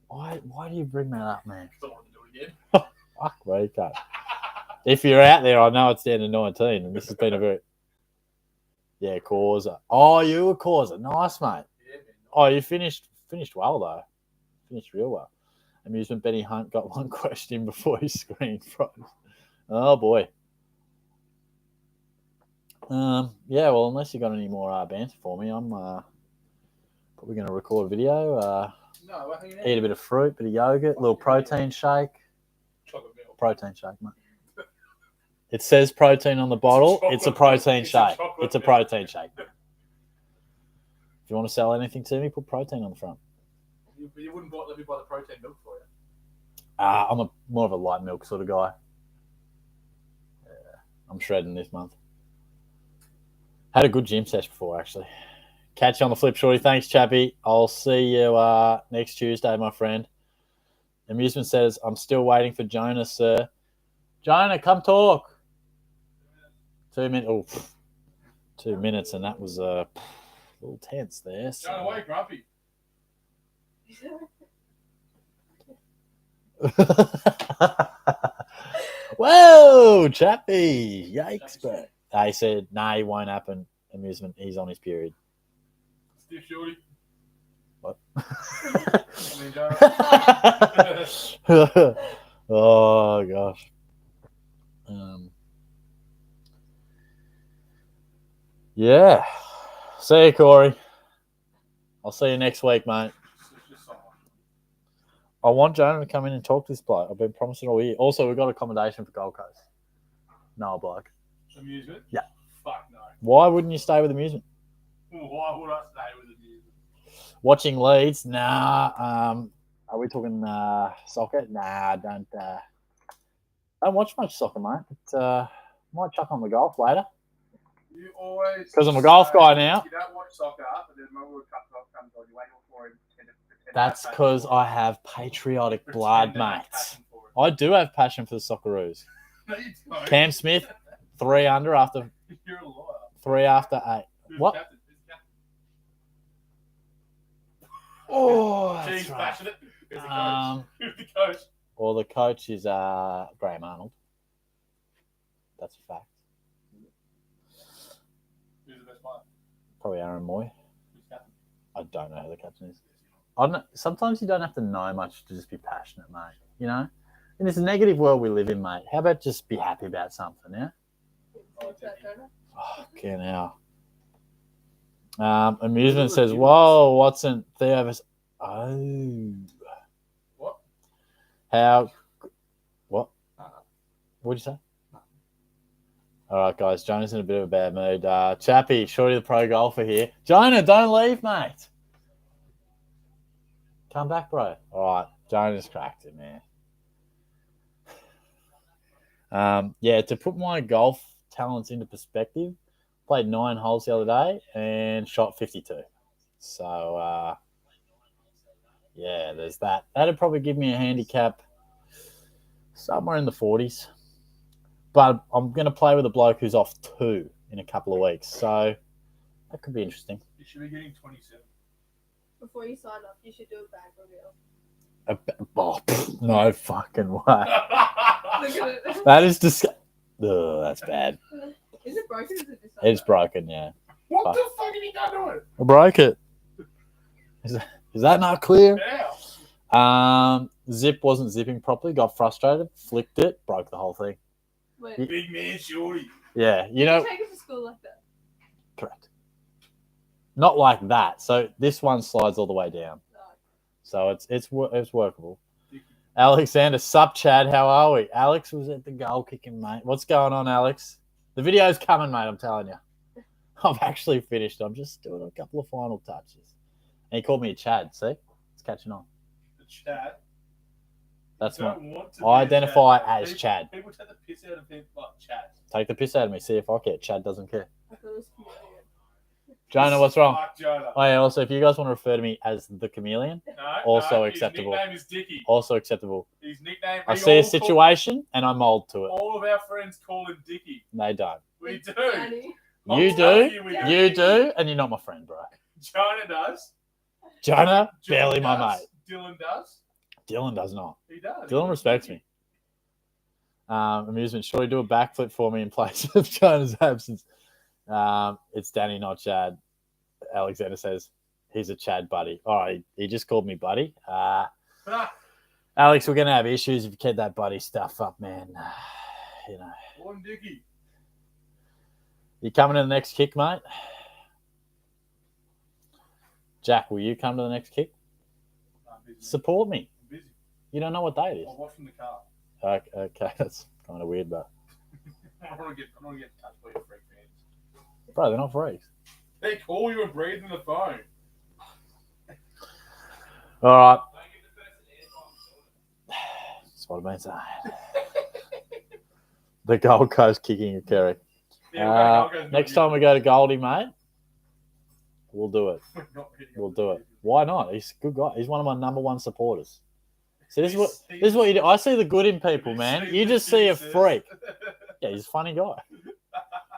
Why do you bring that up, man? I want to do it again. Fuck, Rico. If you're out there, I know it's down to 19, and this has been a very... Yeah, Causa. Oh, you were Causa. Nice, mate. Yeah, man. Oh, you finished well, though. Finished real well. Amusement Benny Hunt got one question before his screen froze. Oh, boy. Yeah, well, unless you got any more banter for me, I'm Probably going to record a video. No, we're hanging out. Eat a bit of fruit, bit of yogurt, a little protein shake. Chocolate milk. Protein shake, mate. It says protein on the bottle. It's a protein shake. It's a protein shake. If you want to sell anything to me, put protein on the front. You wouldn't let me buy the protein milk for you. I'm more of a light milk sort of guy. Yeah, I'm shredding this month. Had a good gym session before, actually. Catch you on the flip, shorty. Thanks, Chappy. I'll see you next Tuesday, my friend. Amusement says, I'm still waiting for Jonah, sir. Jonah, come talk. 2 minutes. Oh, 2 minutes, and that was a little tense there. So. Jonah, why are you grumpy? Whoa, Chappy. Yikes, bro. He said, nah, it won't happen. Amusement, he's on his period. Stiff shorty. What? I mean, Jonah. Oh, gosh. Yeah. See you, Corey. I'll see you next week, mate. I want Jonah to come in and talk to this bloke. I've been promising all year. Also, we've got accommodation for Gold Coast. No, bloke. Amusement? Yeah. Fuck no. Why wouldn't you stay with Amusement? Why would I stay with amusement? Watching Leeds? Nah. Are we talking soccer? Nah, don't watch much soccer, mate. But, might chuck on the golf later. You always... Because I'm a golf guy now. You don't watch soccer, but then when World Cup comes on, you wait for him. That's because I have patriotic blood, mates. I do have passion for the Socceroos. No, you don't. Cam Smith, 3 under after You're a liar. 3 after 8. Who's What? captain? Oh, He's that's right. passionate. Who's the coach? Who's the coach? Well, the coach is Graham Arnold. That's a fact. Who's the best player? Probably Aaron Moy. Who's captain? I don't know who the captain is. I don't, sometimes you don't have to know much to just be passionate, mate. You know? In this negative world we live in, mate, how about just be happy about something, yeah? Okay, now. Amusement says, whoa, Watson, Theo. Oh. What? How? What? What'd you say? All right, guys. Jonah's in a bit of a bad mood. Chappy, Shorty the pro golfer here. Jonah, don't leave, mate. Come back, bro. All right. Jonah's cracked it, man. Yeah, to put my golf talents into perspective, played 9 holes the other day and shot 52. So, yeah, there's that. That'd probably give me a handicap somewhere in the 40s. But I'm going to play with a bloke who's off 2 in a couple of weeks. So that could be interesting. You should be getting 27. Before you sign up, you should do a bag reveal. No fucking way. Look at it. That is disgusting. That's bad. Is it broken? Or is it just It's broken, yeah. What the fuck have you done to it? I broke it. Is that not clear? Yeah. Zip wasn't zipping properly. Got frustrated. Flicked it. Broke the whole thing. Wait, Big man, shorty. Yeah, you know. take it to school like that. Correct. Not like that. So this one slides all the way down. No. So it's workable. Alexander, sup, Chad? How are we? Alex was at the goal kicking, mate. What's going on, Alex? The video's coming, mate. I'm telling you. I've actually finished. I'm just doing a couple of final touches. And he called me a Chad. See, it's catching on. The Chad. That's Don't my. want to I be a identify Chad. as Chad. People take the piss out of people like Chad. Take the piss out of me. See if I care. Chad doesn't care. I thought it was chameleon. Jonah, what's wrong? Fuck Jonah. Oh yeah. Also, if you guys want to refer to me as the chameleon, No, Also no, acceptable. His nickname is Dickie. also acceptable. His nickname. I we see a all call- situation and I mold to it. All of our friends call him Dickie. They don't. We do. Danny. I'm You telling do. we You do, and you're not my friend, bro. Jonah does. Jonah, Dylan barely my does. mate. Dylan does. Dylan does not. He does. Dylan respects me. Amusement, sure, do a backflip for me in place of Jonah's absence. It's Danny, not Chad. Alexander says he's a Chad buddy. All right, he just called me buddy. Alex, we're gonna have issues if you keep that buddy stuff up, man. You know, One Dickie. you coming to the next kick, mate? Jack, will you come to the next kick? I'm busy. Support me. I'm busy. You don't know what day it is. I'll watch from the car. Okay, that's kind of weird, but I don't want to get touched by your freak fans. bro, they're not freaks. They call you and breathe in the phone. All right. That's what I've been saying. The Gold Coast kicking of Kerry. Next time we go to Goldie, mate, we'll do it. We'll do it. Why not? He's a good guy. He's one of my number one supporters. See, this is what you do. I see the good in people, man. You just see a freak. Yeah, he's a funny guy.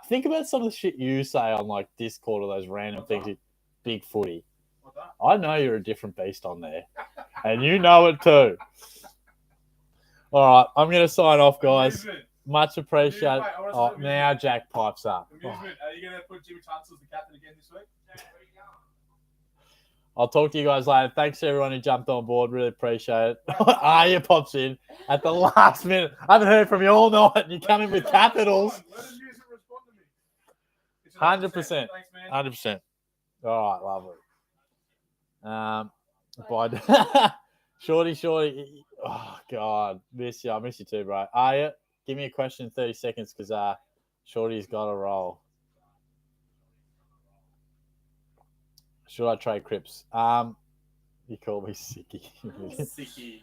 Think about some of the shit you say on like Discord or those random things. Big footy. I know you're a different beast on there, and you know it too. All right, I'm going to sign off, guys. Amusement. Much appreciated. Wait, Oh, now Jack pipes up. Amusement. Are you going to put Jimmy Tunstall as the captain again this week? I'll talk to you guys later. Thanks to everyone who jumped on board. Really appreciate it. Aya pops in at the last minute. I haven't heard from you all night, and you come in with capitals. Let him use it and respond to me. It's 100%. Thanks, man. 100%. All right, lovely. Bye. Shorty. Oh, God. Miss you. I miss you too, bro. Aya, give me a question in 30 seconds because Shorty's got a roll. Should I trade Crips? You call me Sicky. Sicky.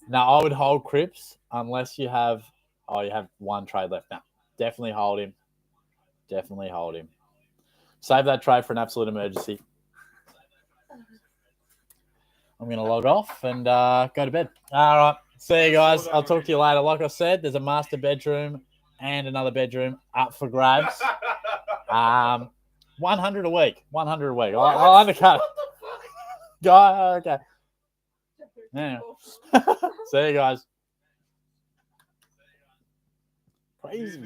No, I would hold Crips unless you have you have one trade left. No, definitely hold him. Definitely hold him. Save that trade for an absolute emergency. I'm going to log off and go to bed. All right. See you guys. I'll talk to you later. Like I said, there's a master bedroom and another bedroom up for grabs. 100 a week. 100 a week. I'll undercut it. Go. Okay. Yeah. See you guys. Crazy.